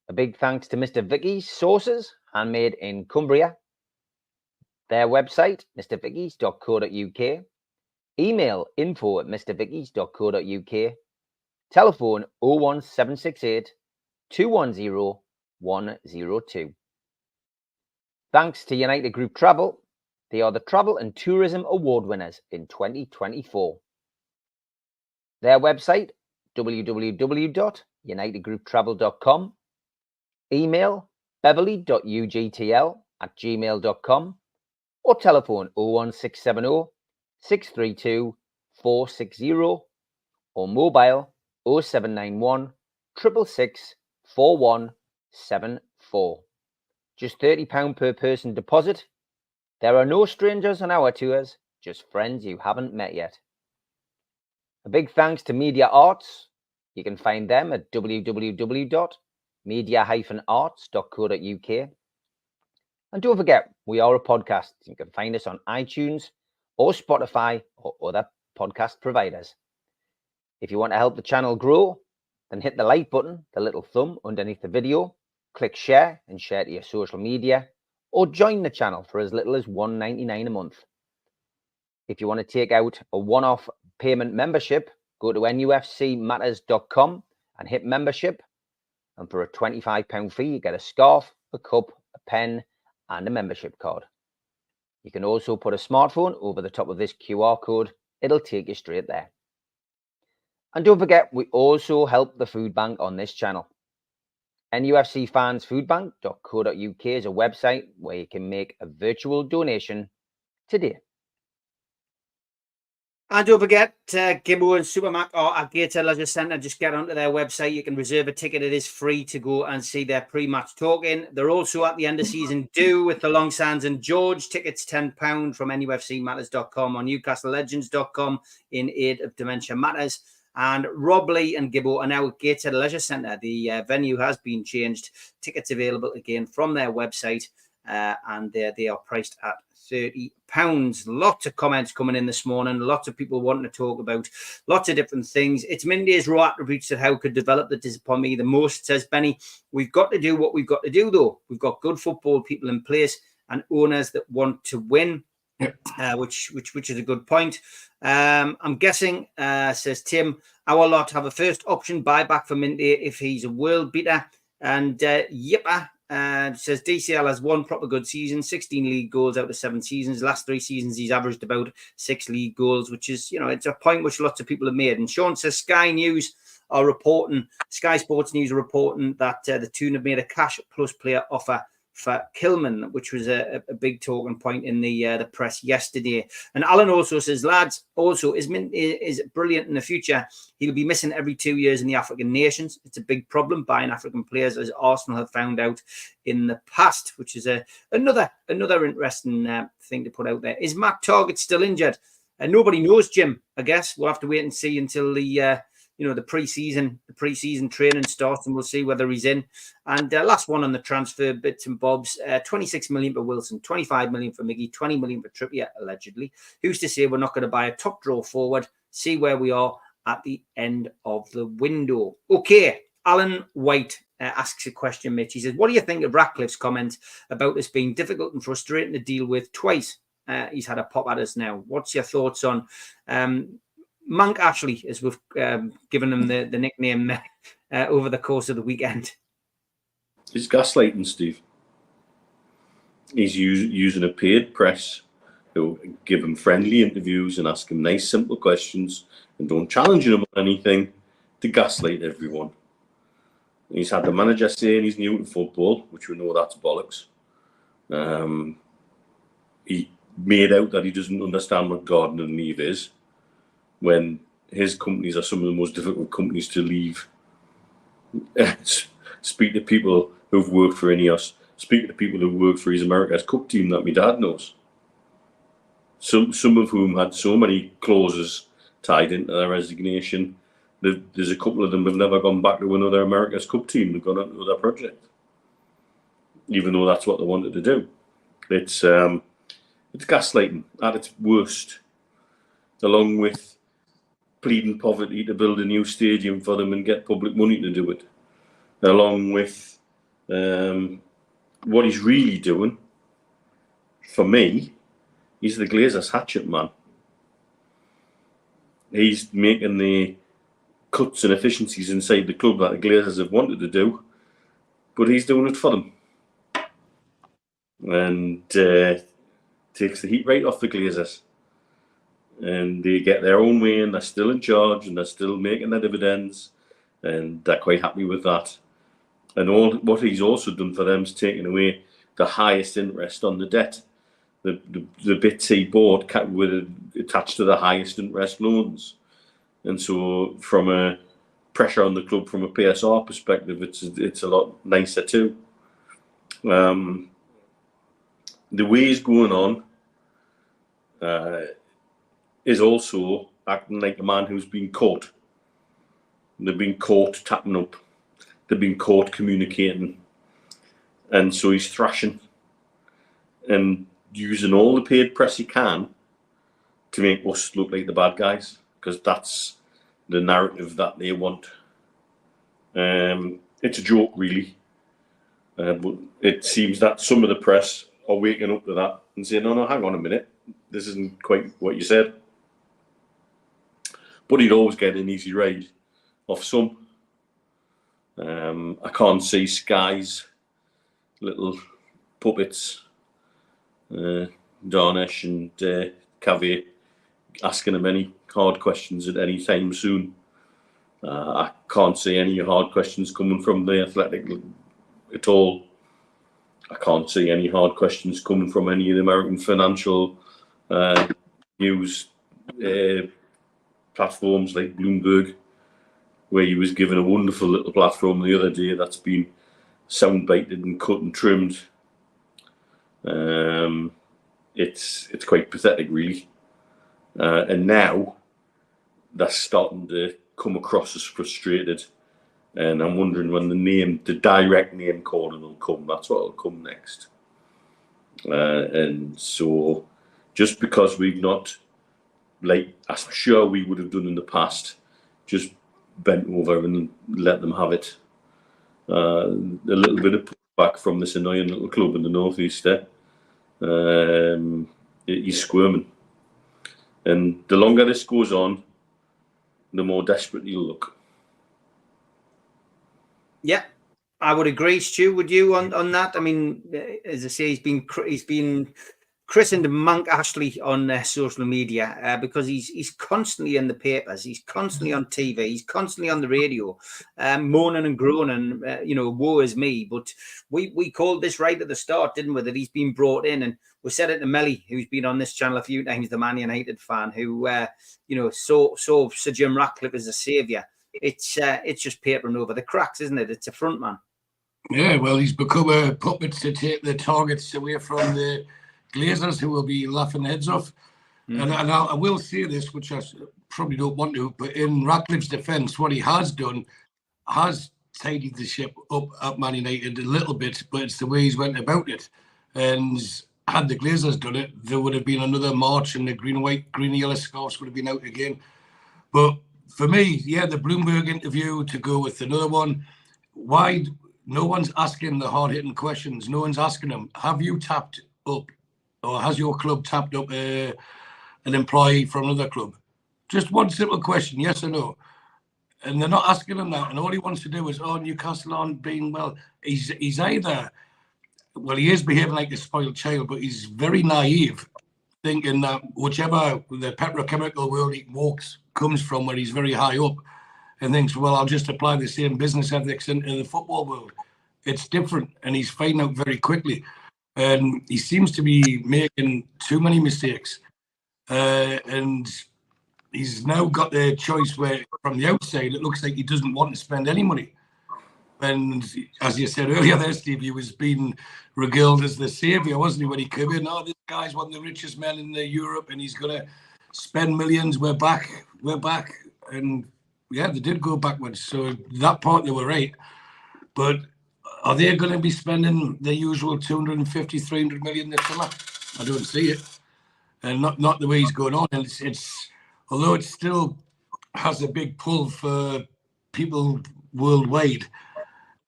A big thanks to Mr. Vicky's Sauces, handmade in Cumbria. Their website, mrvickies.co.uk. Email info@mrvickies.co.uk. Telephone 01768 210 102. Thanks to United Group Travel. They are the Travel and Tourism Award winners in 2024. Their website, www.unitedgrouptravel.com. Email beverly.ugtl@gmail.com or telephone 01670 632 460 or mobile 0791 666 4174. Just £30 per person deposit. There are no strangers on our tours, just friends you haven't met yet. A big thanks to Media Arts. You can find them at www.media-arts.co.uk. And don't forget, we are a podcast. You can find us on iTunes or Spotify or other podcast providers. If you want to help the channel grow, then hit the like button, the little thumb underneath the video, click share and share to your social media, or join the channel for as little as $1.99 a month. If you want to take out a one-off payment membership, go to nufcmatters.com and hit membership. And for a £25 fee, you get a scarf, a cup, a pen, and a membership card. You can also put a smartphone over the top of this QR code. It'll take you straight there. And don't forget, we also help the food bank on this channel. nufcfansfoodbank.co.uk is a website where you can make a virtual donation today. And don't forget, Gibbo and Supermac are at Gateshead Leisure Centre. Just get onto their website. You can reserve a ticket. It is free to go and see their pre-match talking. They're also at the end of season 2 with the Long Sands and George. Tickets £10 from nufcmatters.com or newcastlelegends.com in aid of Dementia Matters. And Rob Lee and Gibbo are now at Gateshead Leisure Centre. The venue has been changed. Tickets available again from their website. And they are priced at £30. Lots of comments coming in this morning. Lots of people wanting to talk about lots of different things. It's Mindy's raw attributes that how could develop that disappoint me the most, says Benny. We've got to do what we've got to do, though. We've got good football people in place and owners that want to win. Yep. Which is a good point. I'm guessing, says Tim, our lot have a first option buyback for Minty if he's a world beater. And Yipper Says DCL has one proper good season, 16 league goals out of 7 seasons. Last 3 seasons, he's averaged about 6 league goals, which is, it's a point which lots of people have made. And Sean says Sky Sports News are reporting that the Tyne have made a cash plus player offer for Kilman, which was a big talking point in the press yesterday. And Alan also says, lads, also is brilliant in the future. He'll be missing every 2 years in the African nations. It's a big problem buying African players, as Arsenal have found out in the past, which is another interesting thing to put out there. Is Matt Targett still injured? Nobody knows, Jim. I guess we'll have to wait and see until the pre-season training starts, and we'll see whether he's in. And last one on the transfer bits and bobs, 26 million for Wilson, 25 million for Miggy, 20 million for Trippier, allegedly. Who's to say we're not going to buy a top draw forward, see where we are at the end of the window. Okay, Alan White asks a question, Mitch. He says, what do you think of Ratcliffe's comment about this being difficult and frustrating to deal with twice? He's had a pop at us now. What's your thoughts on Monk Ashley, as we've given him the nickname over the course of the weekend? He's gaslighting, Steve. He's using a paid press who give him friendly interviews and ask him nice, simple questions and don't challenge him on anything to gaslight everyone. He's had the manager saying he's new to football, which we know that's bollocks. He made out that he doesn't understand what gardening leave is, when his companies are some of the most difficult companies to leave. Speak to people who've worked for Ineos, speak to people who worked for his America's Cup team that my dad knows. Some of whom had so many clauses tied into their resignation. There's a couple of them who've never gone back to another America's Cup team. They've gone on to another project, even though that's what they wanted to do. It's gaslighting at its worst, along with pleading poverty to build a new stadium for them and get public money to do it, along with what he's really doing, for me, he's the Glazers hatchet man. He's making the cuts and efficiencies inside the club that the Glazers have wanted to do, but he's doing it for them. And takes the heat right off the Glazers. And they get their own way, and they're still in charge, and they're still making their dividends, and they're quite happy with that. And what he's also done for them is taken away the highest interest on the debt. The bits he bought were attached to the highest interest loans. And so from a pressure on the club from a PSR perspective, it's a lot nicer too. The way he's going on is also acting like a man who's been caught. They've been caught tapping up. They've been caught communicating. And so he's thrashing and using all the paid press he can to make us look like the bad guys, because that's the narrative that they want. It's a joke, really. But it seems that some of the press are waking up to that and saying, no, hang on a minute. This isn't quite what you said. But he'd always get an easy ride off some. I can't see Sky's little puppets, Darnish and Cavier, asking him any hard questions at any time soon. I can't see any hard questions coming from the Athletic at all. I can't see any hard questions coming from any of the American financial news platforms like Bloomberg, where he was given a wonderful little platform the other day that's been soundbited and cut and trimmed. It's quite pathetic, really. And now they're starting to come across as frustrated. And I'm wondering when the direct name calling will come. That's what will come next. And so just because we've not, like I'm sure we would have done in the past, just bent over and let them have it. A little bit of pushback from this annoying little club in the northeast there. He's squirming. And the longer this goes on, the more desperate he'll look. Yeah, I would agree, Stu. Would you on that? I mean, as I say, he's been christened Monk Ashley on social media because he's constantly in the papers, he's constantly on TV, he's constantly on the radio, moaning and groaning. Woe is me. But we called this right at the start, didn't we? That he's been brought in, and we said it to Melly, who's been on this channel a few times, the Man United fan, who saw Sir Jim Ratcliffe as a saviour. It's just papering over the cracks, isn't it? It's a front man. Yeah, well, he's become a puppet to take the targets away from the Glazers, who will be laughing heads off. And I will say this, which I probably don't want to, but in Ratcliffe's defence, what he has done has tidied the ship up at Man United a little bit, but it's the way he's went about it. And had the Glazers done it, there would have been another march and the green and yellow scarves would have been out again. But for me, yeah, the Bloomberg interview, to go with another one, why no one's asking the hard-hitting questions. No one's asking them, have you tapped up, or has your club tapped up an employee from another club? Just one simple question, yes or no. And they're not asking him that. And all he wants to do is, Newcastle aren't being well. He's either, well, he is behaving like a spoiled child, but he's very naive, thinking that whichever the petrochemical world he walks comes from, where he's very high up, and thinks, well, I'll just apply the same business ethics into the football world. It's different, and he's finding out very quickly. And he seems to be making too many mistakes. And he's now got the choice where, from the outside, it looks like he doesn't want to spend any money. And as you said earlier there, Steve, he was being regaled as the saviour, wasn't he, when he came in? Oh, this guy's one of the richest men in Europe, and he's going to spend millions. We're back. And yeah, they did go backwards. So that part, they were right. But are they going to be spending the usual 250, 300 million this summer? I don't see it. And not the way he's going on. And it's although it still has a big pull for people worldwide,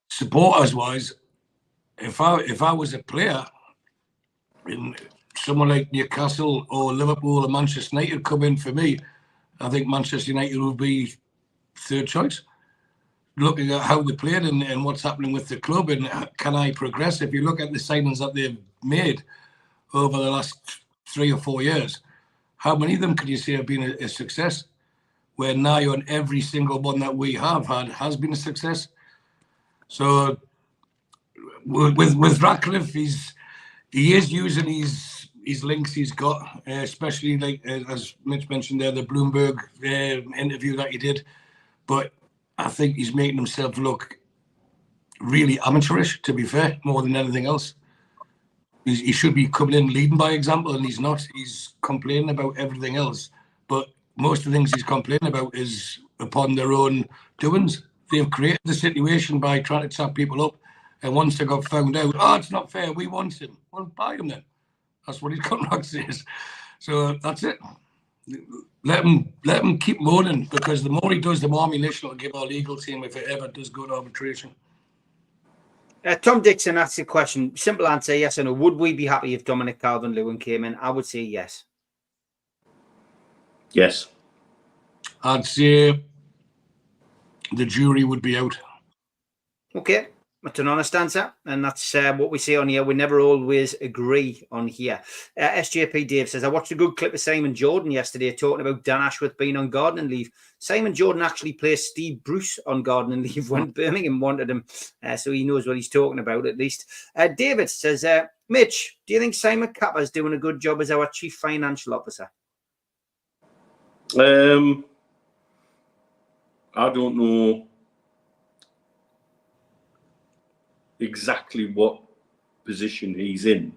supporters-wise, if I was a player in someone like Newcastle or Liverpool or Manchester United come in for me, I think Manchester United would be third choice. Looking at how they played and what's happening with the club and can I progress? If you look at the signings that they've made over the last 3 or 4 years, how many of them could you say have been a success? Where now on every single one that we have had has been a success. So with Ratcliffe, he is using his links he's got, especially like as Mitch mentioned there, the Bloomberg interview that he did. But I think he's making himself look really amateurish, to be fair, more than anything else. He should be coming in leading by example, and he's not. He's complaining about everything else. But most of the things he's complaining about is upon their own doings. They've created the situation by trying to tap people up. And once they got found out, it's not fair, we want him. Well, buy him then. That's what his contract says. So that's it. Let him keep moaning, because the more he does, the more ammunition will give our legal team if it ever does go to arbitration. Tom Dixon asks a question. Simple answer, yes or no. Would we be happy if Dominic Calvert-Lewin came in? I would say yes. Yes. I'd say the jury would be out. Okay. That's an honest answer, and that's what we say on here. We never always agree on here. SJP Dave says, I watched a good clip of Simon Jordan yesterday talking about Dan Ashworth being on gardening leave. Simon Jordan actually placed Steve Bruce on gardening leave when Birmingham wanted him, so he knows what he's talking about at least. David says, Mitch, do you think Simon Capper's doing a good job as our Chief Financial Officer? I don't know exactly what position he's in.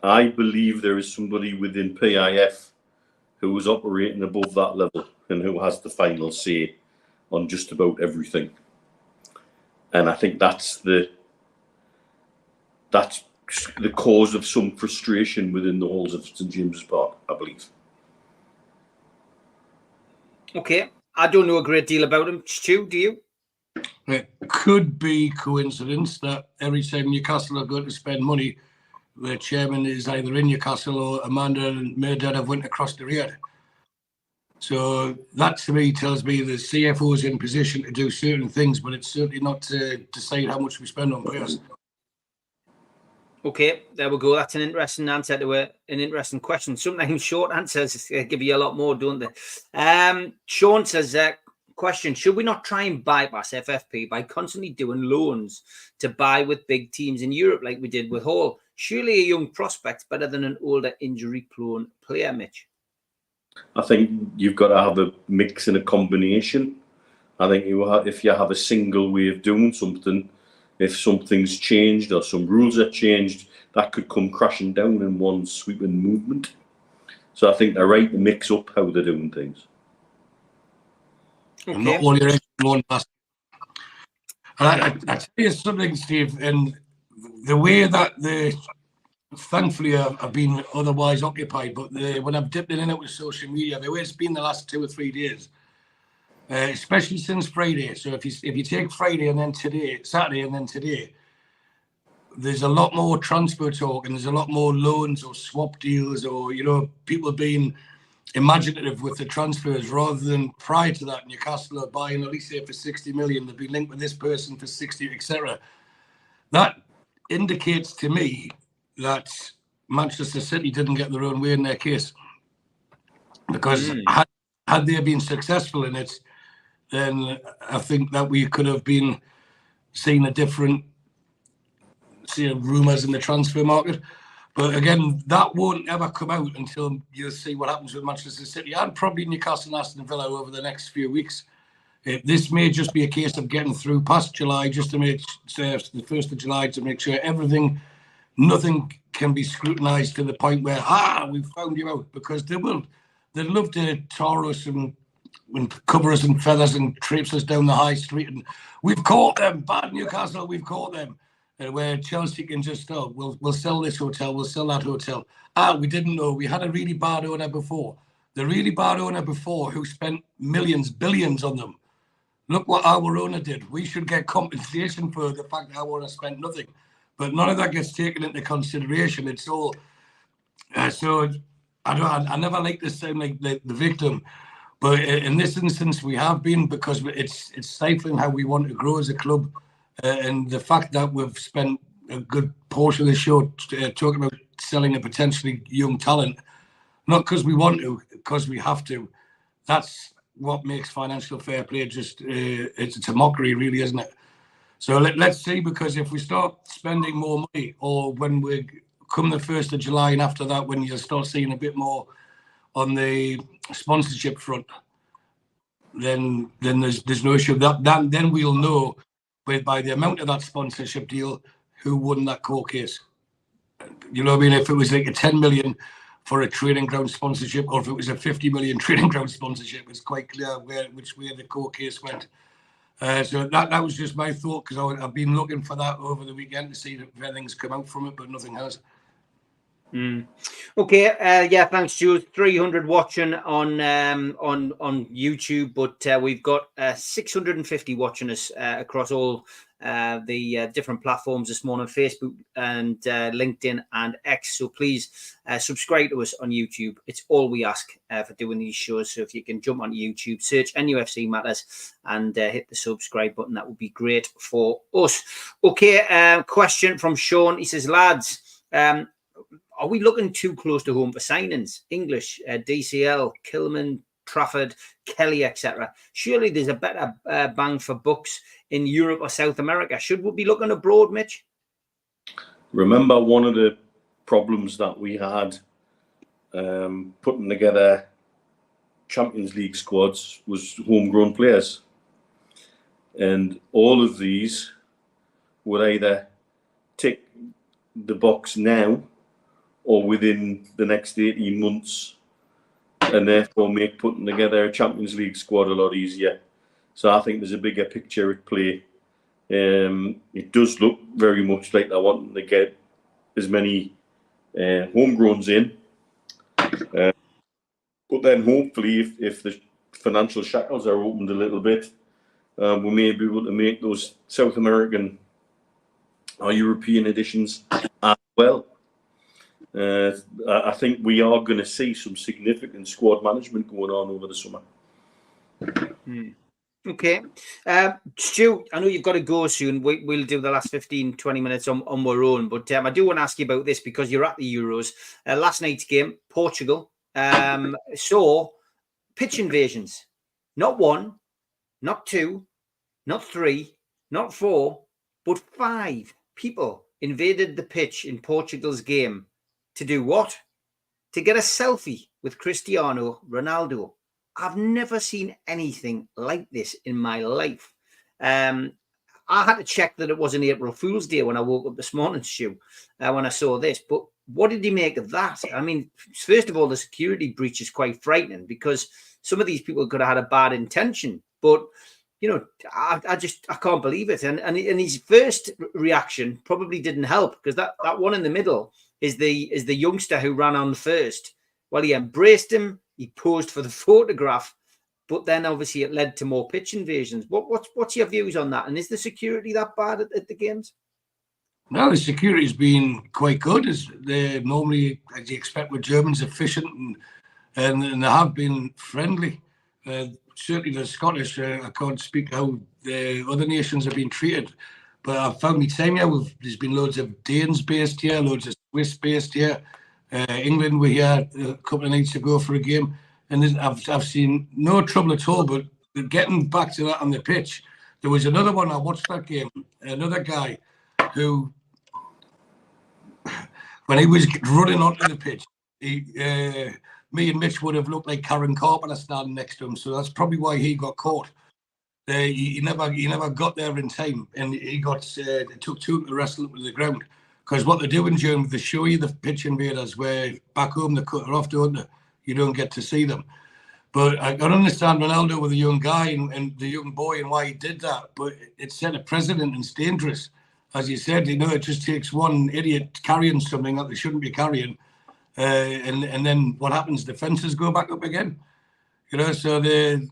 I believe there is somebody within PIF who is operating above that level and who has the final say on just about everything. And I think that's the cause of some frustration within the halls of St James's Park, I believe. Okay. I don't know a great deal about him. Stu, do you? It could be coincidence that every time Newcastle are going to spend money, the chairman is either in Newcastle or Amanda and Mairdad have went across the Riyadh. So that to me tells me the CFO is in position to do certain things, but it's certainly not to decide how much we spend on players. Okay, there we go. That's an interesting answer to an interesting question. Sometimes short answers give you a lot more, don't they? Sean says, question, should we not try and bypass FFP by constantly doing loans to buy with big teams in Europe like we did with Hall? Surely a young prospect's better than an older injury-prone player, Mitch. I think you've got to have a mix and a combination. I think if you have a single way of doing something, if something's changed or some rules are changed, that could come crashing down in one sweeping movement. So I think they're right to mix up how they're doing things. Okay. And not all your eggs in one basket. And I tell you something, Steve, and the way that thankfully I've been otherwise occupied, but when I've dipped in and out with social media, the way it's been the last 2 or 3 days, especially since Friday. So if you take Friday and then today, Saturday and then today, there's a lot more transfer talk and there's a lot more loans or swap deals or, people being imaginative with the transfers rather than prior to that. Newcastle are buying Elise for 60 million. They'll be linked with this person for 60, etc. That indicates to me that Manchester City didn't get their own way in their case, because had they been successful in it, then I think that we could have been seeing a different rumours in the transfer market. But again, that won't ever come out until you see what happens with Manchester City and probably Newcastle and Aston Villa over the next few weeks. This may just be a case of getting through past July, just to make the 1st of July, to make sure nothing can be scrutinised to the point where, we found you out, because they'd love to tar us and cover us in feathers and traipse us down the high street and we've caught them, bad Newcastle, we've caught them. Where Chelsea can just we'll sell this hotel, we'll sell that hotel. We didn't know, we had a really bad owner before. The really bad owner before who spent millions, billions on them. Look what our owner did. We should get compensation for the fact that our owner spent nothing. But none of that gets taken into consideration. It's all so I never like to sound like the victim, but in this instance we have been, because it's stifling how we want to grow as a club. And the fact that we've spent a good portion of the show talking about selling a potentially young talent, not because we want to, because we have to, that's what makes financial fair play just, it's a mockery really, isn't it? So let's see, because if we start spending more money, or when we come the 1st of July and after that, when you start seeing a bit more on the sponsorship front, then there's no issue. Then we'll know by the amount of that sponsorship deal who won that court case. You know what I mean? If it was like a 10 million for a training ground sponsorship, or if it was a 50 million training ground sponsorship, it's quite clear which way the court case went. So that was just my thought, because I've been looking for that over the weekend to see if anything's come out from it, but nothing has. Okay, thanks, Jules. 300 watching on YouTube, but we've got 650 watching us across all the different platforms this morning: Facebook and LinkedIn and X. So please subscribe to us on YouTube. It's all we ask for doing these shows. So if you can jump on YouTube, search NUFC Matters and hit the subscribe button, that would be great for us. Okay, question from Sean. He says, lads, are we looking too close to home for signings? English, DCL, Kilman, Trafford, Kelly, etc. Surely there's a better bang for bucks in Europe or South America. Should we be looking abroad, Mitch? Remember, one of the problems that we had putting together Champions League squads was homegrown players. And all of these would either tick the box now or within the next 18 months, and therefore make putting together a Champions League squad a lot easier. So I think there's a bigger picture at play. It does look very much like they're wanting to get as many homegrowns in. But then hopefully, if the financial shackles are opened a little bit, we may be able to make those South American or European editions as well. I think we are going to see some significant squad management going on over the summer. Okay. Stu, I know you've got to go soon. We'll do the last 15, 20 minutes on our own. But I do want to ask you about this because you're at the Euros. Last night's game, Portugal, saw pitch invasions. Not one, not two, not three, not four, but 5 people invaded the pitch in Portugal's game. To do what? To get a selfie with Cristiano Ronaldo. I've never seen anything like this in my life. I had to check that it wasn't April Fool's Day when I woke up this morning, Stu, when I saw this. But what did he make of that? I mean, first of all, the security breach is quite frightening because some of these people could have had a bad intention. But, you know, I can't believe it. And his first reaction probably didn't help because that one in the middle is the youngster who ran on first. Well, he embraced him. He posed for the photograph, but then obviously it led to more pitch invasions. What's your views on that? And is the security that bad at the games? No, the security's been quite good. They're normally, as you expect, with Germans, efficient and they have been friendly. Certainly the Scottish, I can't speak how the other nations have been treated, but I've found my time here. There's been loads of Danes based here, loads of Swiss based here. England were here a couple of nights ago for a game, and I've seen no trouble at all. But getting back to that on the pitch, there was another one. I watched that game. Another guy who, when he was running onto the pitch, me and Mitch would have looked like Karen Carpenter standing next to him. So that's probably why he got caught. He never got there in time, and it took 2 to wrestle up to the ground. Because what they're doing, Jim, they show you the pitch invaders where back home they cut it off, don't they? You don't get to see them. But I can understand Ronaldo with a young guy and the young boy and why he did that. But it set a precedent and it's dangerous. As you said, you know, it just takes one idiot carrying something that they shouldn't be carrying. And then what happens? The fences go back up again. You know, so the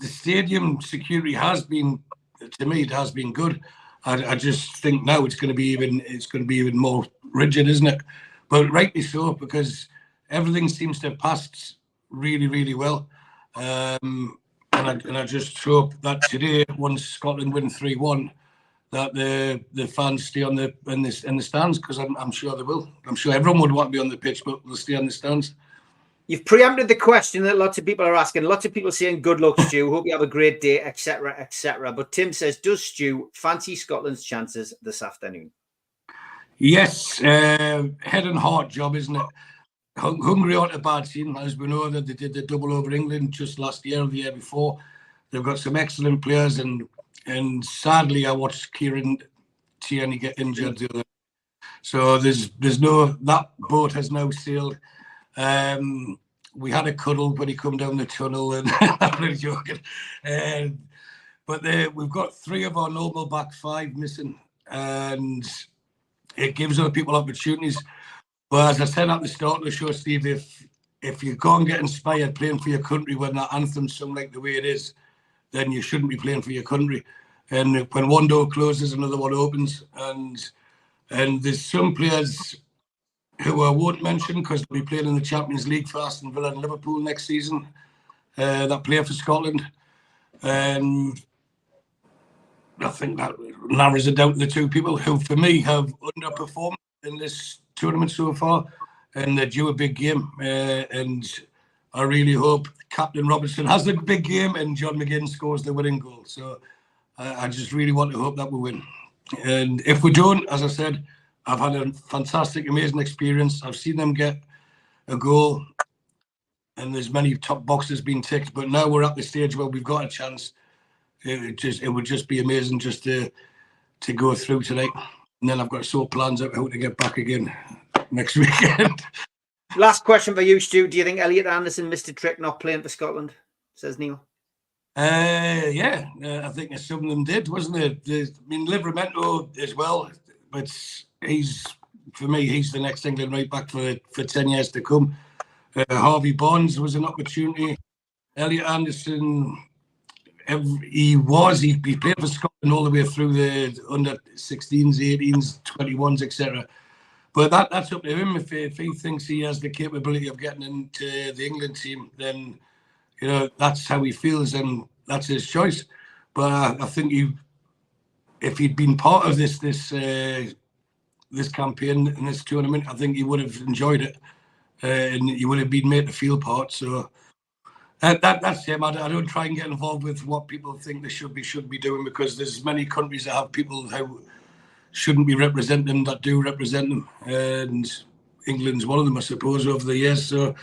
stadium security has been, to me, it has been good. I just think now it's going to be even more rigid, isn't it? But rightly so, because everything seems to have passed really, really well. And I just hope that today, once Scotland win 3-1, that the fans stay in the stands, because I'm sure they will. I'm sure everyone would want to be on the pitch, but they'll stay on the stands. You've preempted the question that lots of people are asking. Lots of people saying, good luck, Stu. Hope you have a great day, etc., etc. But Tim says, does Stu fancy Scotland's chances this afternoon? Yes. Head and heart job, isn't it? Hungary aren't a bad team. As we know, that they did the double over England just last year or the year before. They've got some excellent players. And sadly, I watched Kieran Tierney get injured the other. So there's no, that boat has now sailed. We had a cuddle when he come down the tunnel, and I'm really joking. But we've got 3 of our normal back 5 missing, and it gives other people opportunities. But as I said at the start of the show, Steve, if you go and get inspired playing for your country when that anthem's sung like the way it is, then you shouldn't be playing for your country. And when one door closes, another one opens, and there's some players who I won't mention because they'll be playing in the Champions League for Aston Villa and Liverpool next season, that play for Scotland. And I think that narrows it down to the 2 people who, for me, have underperformed in this tournament so far, and they're due a big game. And I really hope Captain Robertson has a big game and John McGinn scores the winning goal. So I just really want to hope that we win. And if we don't, as I said, I've had a fantastic, amazing experience. I've seen them get a goal, and there's many top boxes being ticked. But now we're at the stage where we've got a chance. It would just be amazing just to go through tonight. And then I've got to sort plans out how to get back again next weekend. Last question for you, Stu. Do you think Elliot Anderson missed a trick not playing for Scotland? Says Neil. Yeah, I think some of them did, wasn't it? I mean, Livramento as well, but for me, he's the next England right back for 10 years to come. Harvey Barnes was an opportunity. Elliot Anderson, he played for Scotland all the way through the under 16s, 18s, 21s, etc. But that's up to him. If he thinks he has the capability of getting into the England team, then that's how he feels, and that's his choice. But I think if he'd been part of this campaign and this tournament, I think he would have enjoyed it, and he would have been made to feel part. So that's him. I don't try and get involved with what people think they should be doing, because there's many countries that have people who shouldn't be representing them that do represent them, and England's one of them, I suppose, over the years. So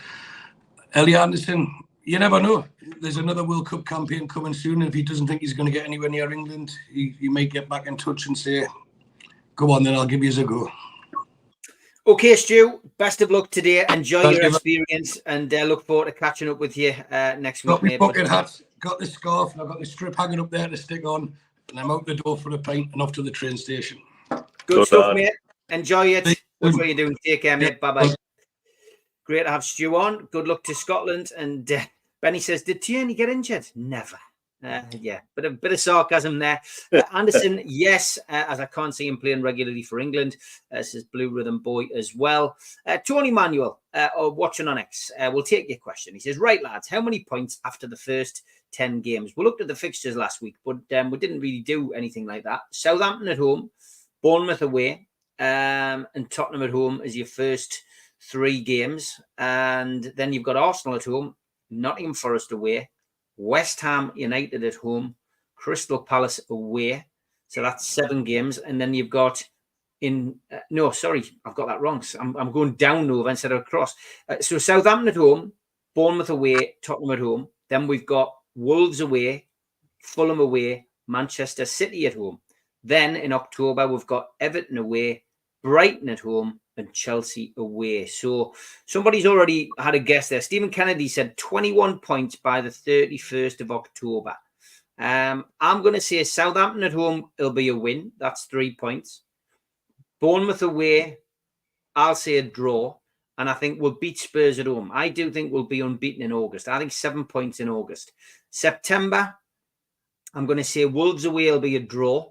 Ellie Anderson, you never know. There's another World Cup campaign coming soon. If he doesn't think he's going to get anywhere near England, he might get back in touch and say, "Go on, then I'll give you a go." Okay, Stu, best of luck today. Enjoy your experience, and look forward to catching up with you next week. Got my bucket hat, got the scarf, and I've got the strip hanging up there to stick on, and I'm out the door for a pint and off to the train station. Good stuff, mate. Enjoy it. What's what you're doing? Take care, mate. Bye-bye. Great to have Stu on. Good luck to Scotland. And Benny says, did Tierney get injured? Never. Yeah, but a bit of sarcasm there. Anderson, yes, as I can't see him playing regularly for England, says Blue Rhythm Boy as well. Tony Manuel, watching on X, will take your question. He says, right, lads, how many points after the first 10 games? We looked at the fixtures last week, but we didn't really do anything like that. Southampton at home, Bournemouth away, and Tottenham at home as your first 3 games. And then you've got Arsenal at home, Nottingham Forest away, West Ham United at home, Crystal Palace away. So that's 7 games. And then you've got no, sorry, I've got that wrong. So I'm going down over instead of across. So Southampton at home, Bournemouth away, Tottenham at home. Then we've got Wolves away, Fulham away, Manchester City at home. Then in October, we've got Everton away, Brighton at home, and Chelsea away. So somebody's already had a guess there. Stephen Kennedy said 21 points by the 31st of October. I'm going to say Southampton at home, it'll be a win. That's 3 points. Bournemouth away, I'll say a draw. And I think we'll beat Spurs at home. I do think we'll be unbeaten in August. I think 7 points in August. September, I'm going to say Wolves away will be a draw.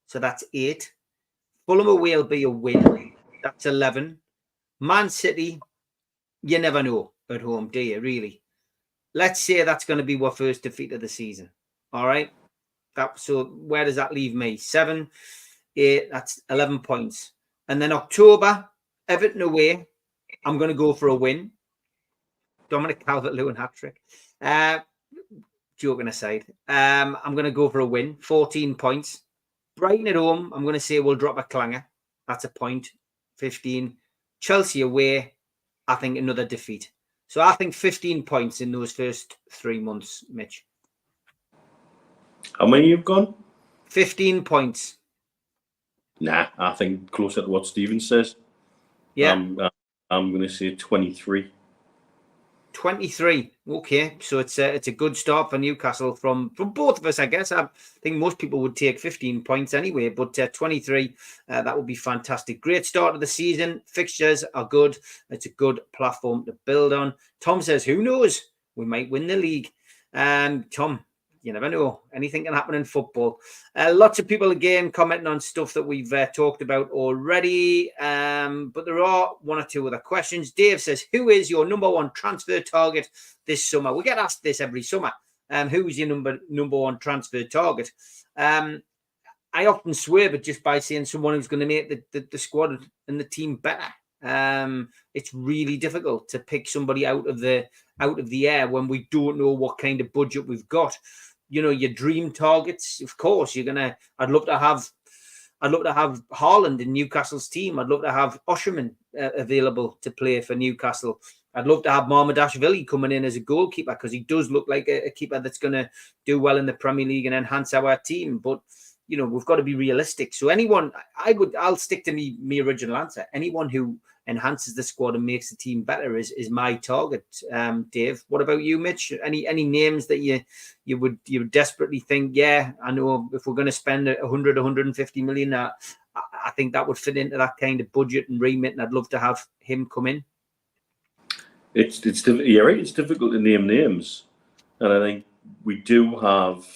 So that's 8. Fulham away will be a win. That's 11. Man City, you never know at home, do you, really? Let's say that's going to be our first defeat of the season. All right? So where does that leave me? 7, 8, that's 11 points. And then October, Everton away, I'm going to go for a win. Dominic Calvert-Lewin hat-trick. Joking aside, I'm going to go for a win. 14 points. Brighton at home, I'm going to say we'll drop a clanger. That's a point. 15. Chelsea away, I think another defeat. So I think 15 points in those first 3 months, Mitch. How many you've gone? 15 points. Nah, I think closer to what Stephen says. Yeah. I'm going to say 23. 23. Okay, so it's a good start for Newcastle from both of us, I guess. I think most people would take 15 points anyway, but 23, that would be fantastic. Great start of the season. Fixtures are good. It's a good platform to build on. Tom says, who knows? We might win the league. Tom, you never know. Anything can happen in football. Lots of people, again, commenting on stuff that we've talked about already. But there are 1 or 2 other questions. Dave says, who is your number 1 transfer target this summer? We get asked this every summer. Who is your number 1 transfer target? I often swerve it just by saying someone who's going to make the squad and the team better. It's really difficult to pick somebody out of the air when we don't know what kind of budget we've got. You know, your dream targets, of course, I'd love to have Haaland in Newcastle's team. I'd love to have Osherman available to play for Newcastle. I'd love to have Marmadashvili coming in as a goalkeeper, because he does look like a keeper that's going to do well in the Premier League and enhance our team. But, you know, we've got to be realistic. So anyone, I'll stick to my original answer. Anyone who enhances the squad and makes the team better is my target. Dave, what about you, Mitch? Any names that you would desperately think, yeah, I know if we're going to spend 150 million, I think that would fit into that kind of budget and remit, and I'd love to have him come in. You're right. It's difficult to name names, and I think we do have,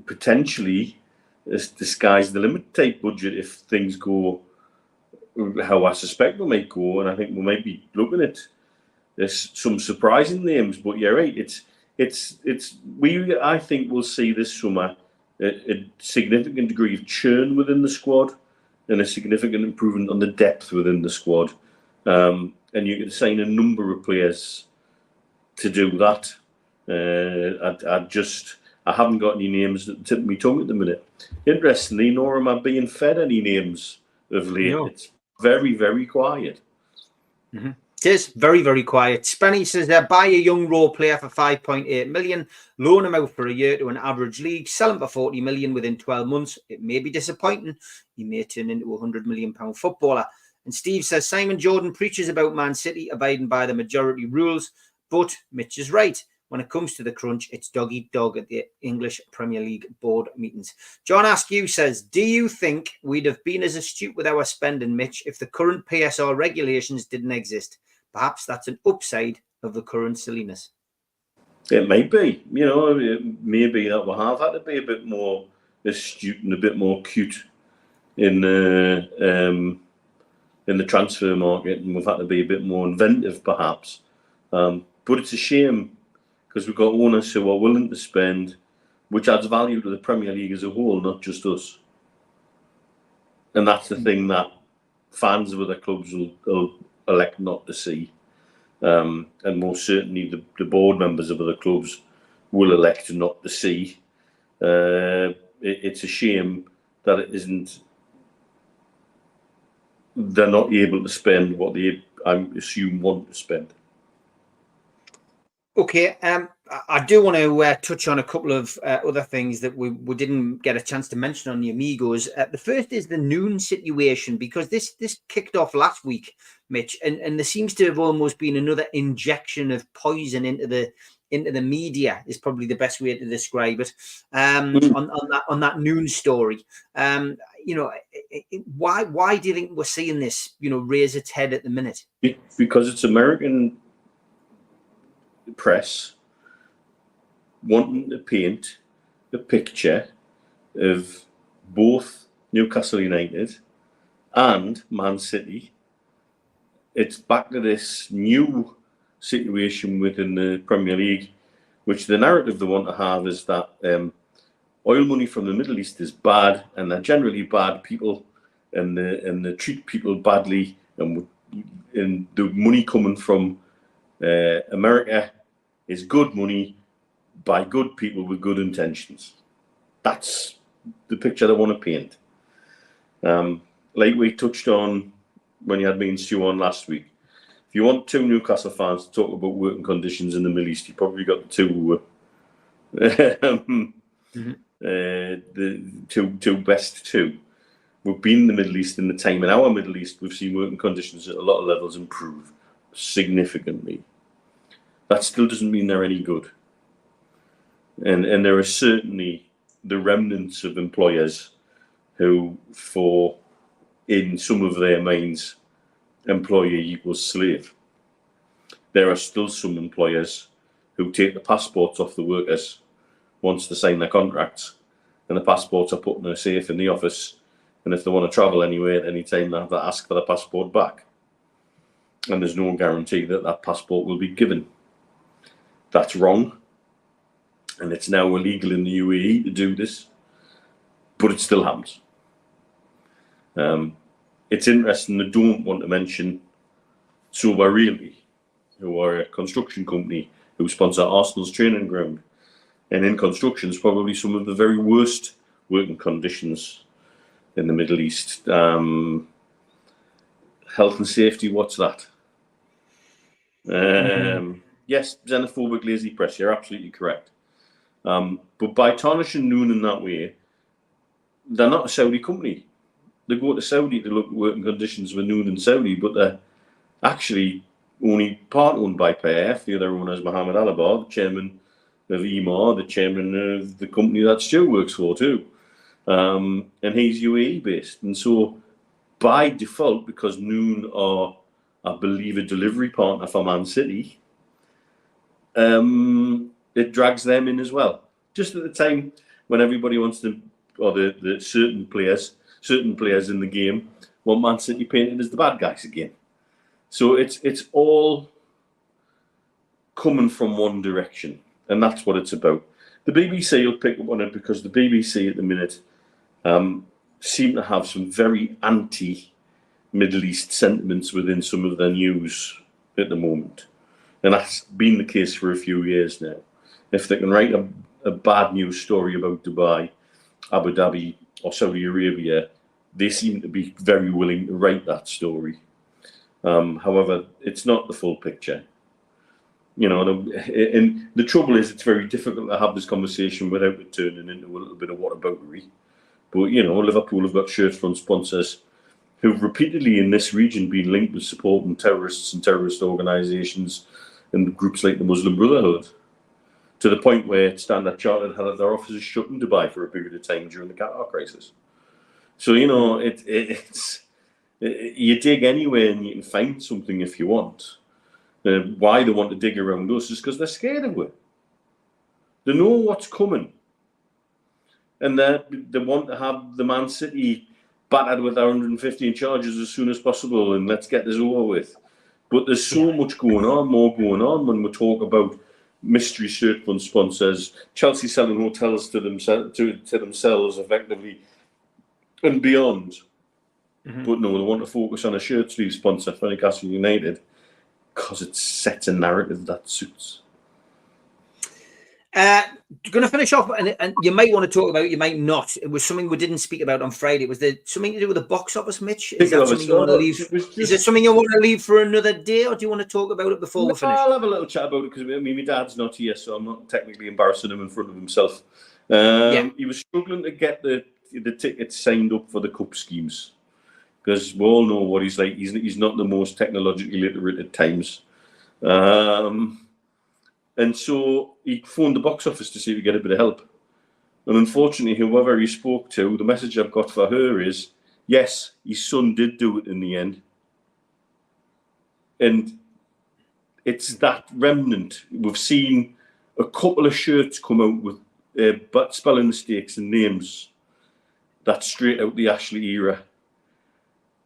potentially the sky's the limit type budget if things go how I suspect they might go, and I think we might be looking at there's some surprising names. But you're right, I think we'll see this summer a significant degree of churn within the squad and a significant improvement on the depth within the squad. And you can sign a number of players to do that. I haven't got any names at the tip of my tongue at the minute. Interestingly, nor am I being fed any names of late. No. It's very, very quiet. Mm-hmm. It is very, very quiet. Spenny says buy a young role player for 5.8 million, loan him out for a year to an average league, sell him for 40 million within 12 months. It may be disappointing. He may turn into a £100 million footballer. And Steve says Simon Jordan preaches about Man City abiding by the majority rules, but Mitch is right. When it comes to the crunch, it's dog eat dog at the English Premier League board meetings. John Askew says, do you think we'd have been as astute with our spending, Mitch, if the current PSR regulations didn't exist? Perhaps that's an upside of the current silliness. It might be. It may be that we have had to be a bit more astute and a bit more cute in the transfer market, and we've had to be a bit more inventive, perhaps. But it's a shame, because we've got owners who are willing to spend, which adds value to the Premier League as a whole, not just us. And that's the thing that fans of other clubs will elect not to see. And most certainly the board members of other clubs will elect not to see. It's a shame that it isn't. They're not able to spend what they, I assume, want to spend. Okay, I do want to touch on a couple of other things that we didn't get a chance to mention on the Amigos. The first is the Noon situation, because this kicked off last week, Mitch, and there seems to have almost been another injection of poison into the media, is probably the best way to describe it. On that Noon story, why do you think we're seeing this, raise its head at the minute? Because it's American press wanting to paint a picture of both Newcastle United and Man City. It's back to this new situation within the Premier League, which the narrative they want to have is that oil money from the Middle East is bad, and they're generally bad people, and they treat people badly, and the money coming from America is good money by good people with good intentions. That's the picture they want to paint. Like we touched on when you had me and Stu on last week, if you want two Newcastle fans to talk about working conditions in the Middle East, you probably got the two best two. We've been in the Middle East in the time in our Middle East. We've seen working conditions at a lot of levels improve significantly. That still doesn't mean they're any good. And there are certainly the remnants of employers who, in some of their minds, employee equals slave. There are still some employers who take the passports off the workers once they sign their contracts, and the passports are put in a safe in the office, and if they want to travel anywhere at any time, they have to ask for the passport back. And there's no guarantee that that passport will be given. That's wrong, and it's now illegal in the UAE to do this, but it still happens. It's interesting, I don't want to mention Soba Really, who are a construction company who sponsor Arsenal's training ground, and in construction is probably some of the very worst working conditions in the Middle East. Health and safety, what's that? Yes, xenophobic, lazy press. You're absolutely correct. But by tarnishing Noon in that way, they're not a Saudi company. They go to Saudi to look at working conditions with Noon in Saudi, but they're actually only part owned by PAF. The other owner is Mohammed Alabar, the chairman of EMAR, the chairman of the company that Stu works for too. And he's UAE based. And so by default, because Noon are, I believe, a delivery partner for Man City, it drags them in as well. Just at the time when everybody wants to or the certain players in the game want Man City painted as the bad guys again. So it's all coming from one direction, and that's what it's about. The BBC will pick up on it because the BBC at the minute seem to have some very anti-Middle East sentiments within some of their news at the moment. And that's been the case for a few years now. If they can write a bad news story about Dubai, Abu Dhabi, or Saudi Arabia, they seem to be very willing to write that story. However, it's not the full picture. You know, and the trouble is it's very difficult to have this conversation without it turning into a little bit of whataboutery. But, you know, Liverpool have got shirt front sponsors who've repeatedly in this region been linked with supporting terrorists and terrorist organisations and groups like the Muslim Brotherhood, to the point where Standard Chartered had their offices shut in Dubai for a period of time during the Qatar crisis. So, you know, it's you dig anywhere and you can find something if you want. Why they want to dig around us is because they're scared of it. They know what's coming. And they want to have the Man City battered with 115 charges as soon as possible and let's get this over with. But there's so much going on, more going on when we talk about mystery shirt fund sponsors, Chelsea selling hotels to themselves effectively and beyond. Mm-hmm. But no, they want to focus on a shirt sleeve sponsor for Newcastle United because it sets a narrative that suits. Going to finish off, and you might want to talk about it, you might not. It was something we didn't speak about on Friday. Was there something to do with the box office, Mitch? Is that something you want to leave? Is it something you want to leave for another day, or do you want to talk about it before we finish? I'll have a little chat about it because I mean, my dad's not here, so I'm not technically embarrassing him in front of himself. He was struggling to get the tickets signed up for the cup schemes because we all know what he's like. He's not the most technologically literate at times. And so he phoned the box office to see if he could get a bit of help. And unfortunately, whoever he spoke to, the message I've got for her is, yes, his son did do it in the end. And it's that remnant. We've seen a couple of shirts come out with spelling mistakes and names. That's straight out the Ashley era.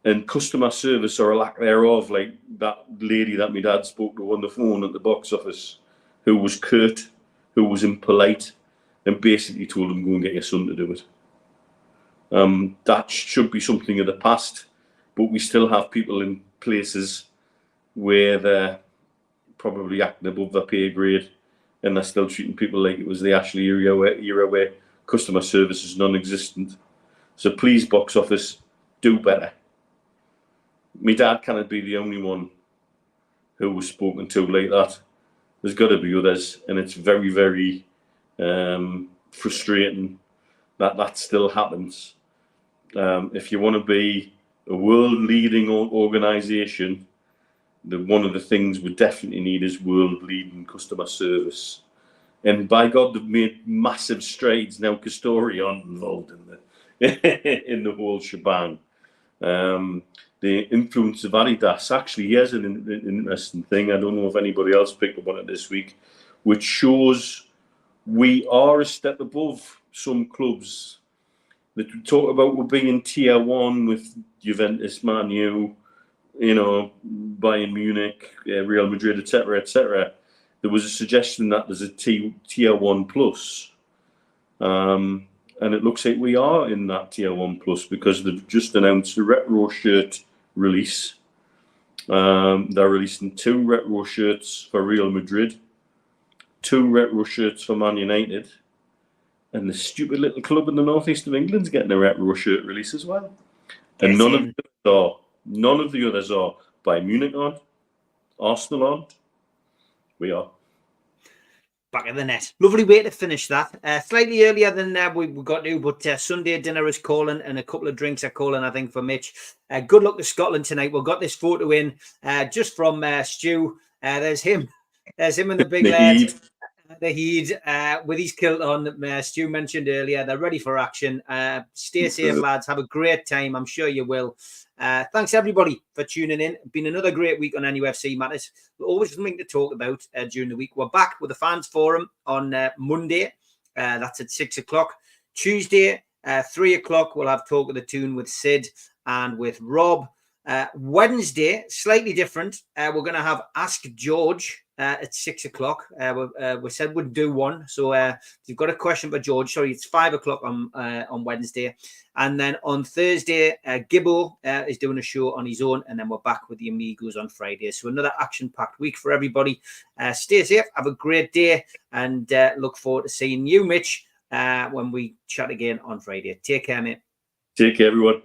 And customer service or a lack thereof, like that lady that my dad spoke to on the phone at the box office, who was curt, who was impolite, and basically told him, go and get your son to do it. That should be something of the past, but we still have people in places where they're probably acting above their pay grade, and they're still treating people like it was the Ashley era where customer service is non-existent. So please, box office, do better. My dad cannot be the only one who was spoken to like that. There's got to be others, and it's very, very frustrating that still happens. If you want to be a world-leading organisation, one of the things we definitely need is world-leading customer service. And by God, they've made massive strides now. Castori aren't involved in the whole shebang. The influence of Adidas, actually, here's an interesting thing. I don't know if anybody else picked up on it this week, which shows we are a step above some clubs that we talk about we're being tier one with Juventus, Man U, you know, Bayern Munich, Real Madrid, etc., etc. There was a suggestion that there's a tier one plus. And it looks like we are in that tier one plus because they've just announced a retro shirt release. They're releasing 2 retro shirts for Real Madrid, 2 retro shirts for Man United, and the stupid little club in the northeast of England's getting a retro shirt release as well. And none of the others are. Bayern Munich on, Arsenal on. We are. Back of the net. Lovely way to finish that. Slightly earlier than we got to, but Sunday dinner is calling and a couple of drinks are calling, I think, for Mitch. Good luck to Scotland tonight. We've got this photo in just from Stu. There's him. There's him in the big lad. The Heed with his kilt on. Stu mentioned earlier. They're ready for action. Stay safe, lads. Have a great time. I'm sure you will. Thanks, everybody, for tuning in. Been another great week on NUFC Matters. Always something to talk about during the week. We're back with the Fans Forum on Monday. That's at 6 o'clock. Tuesday, 3 o'clock, we'll have Talk of the Toon with Sid and with Rob. Wednesday, slightly different. We're going to have Ask George at 6 o'clock. We said we'd do one. So if you've got a question for George, sorry, it's 5 o'clock on Wednesday. And then on Thursday, Gibbo is doing a show on his own. And then we're back with the Amigos on Friday. So another action-packed week for everybody. Stay safe. Have a great day. And look forward to seeing you, Mitch, when we chat again on Friday. Take care, mate. Take care, everyone.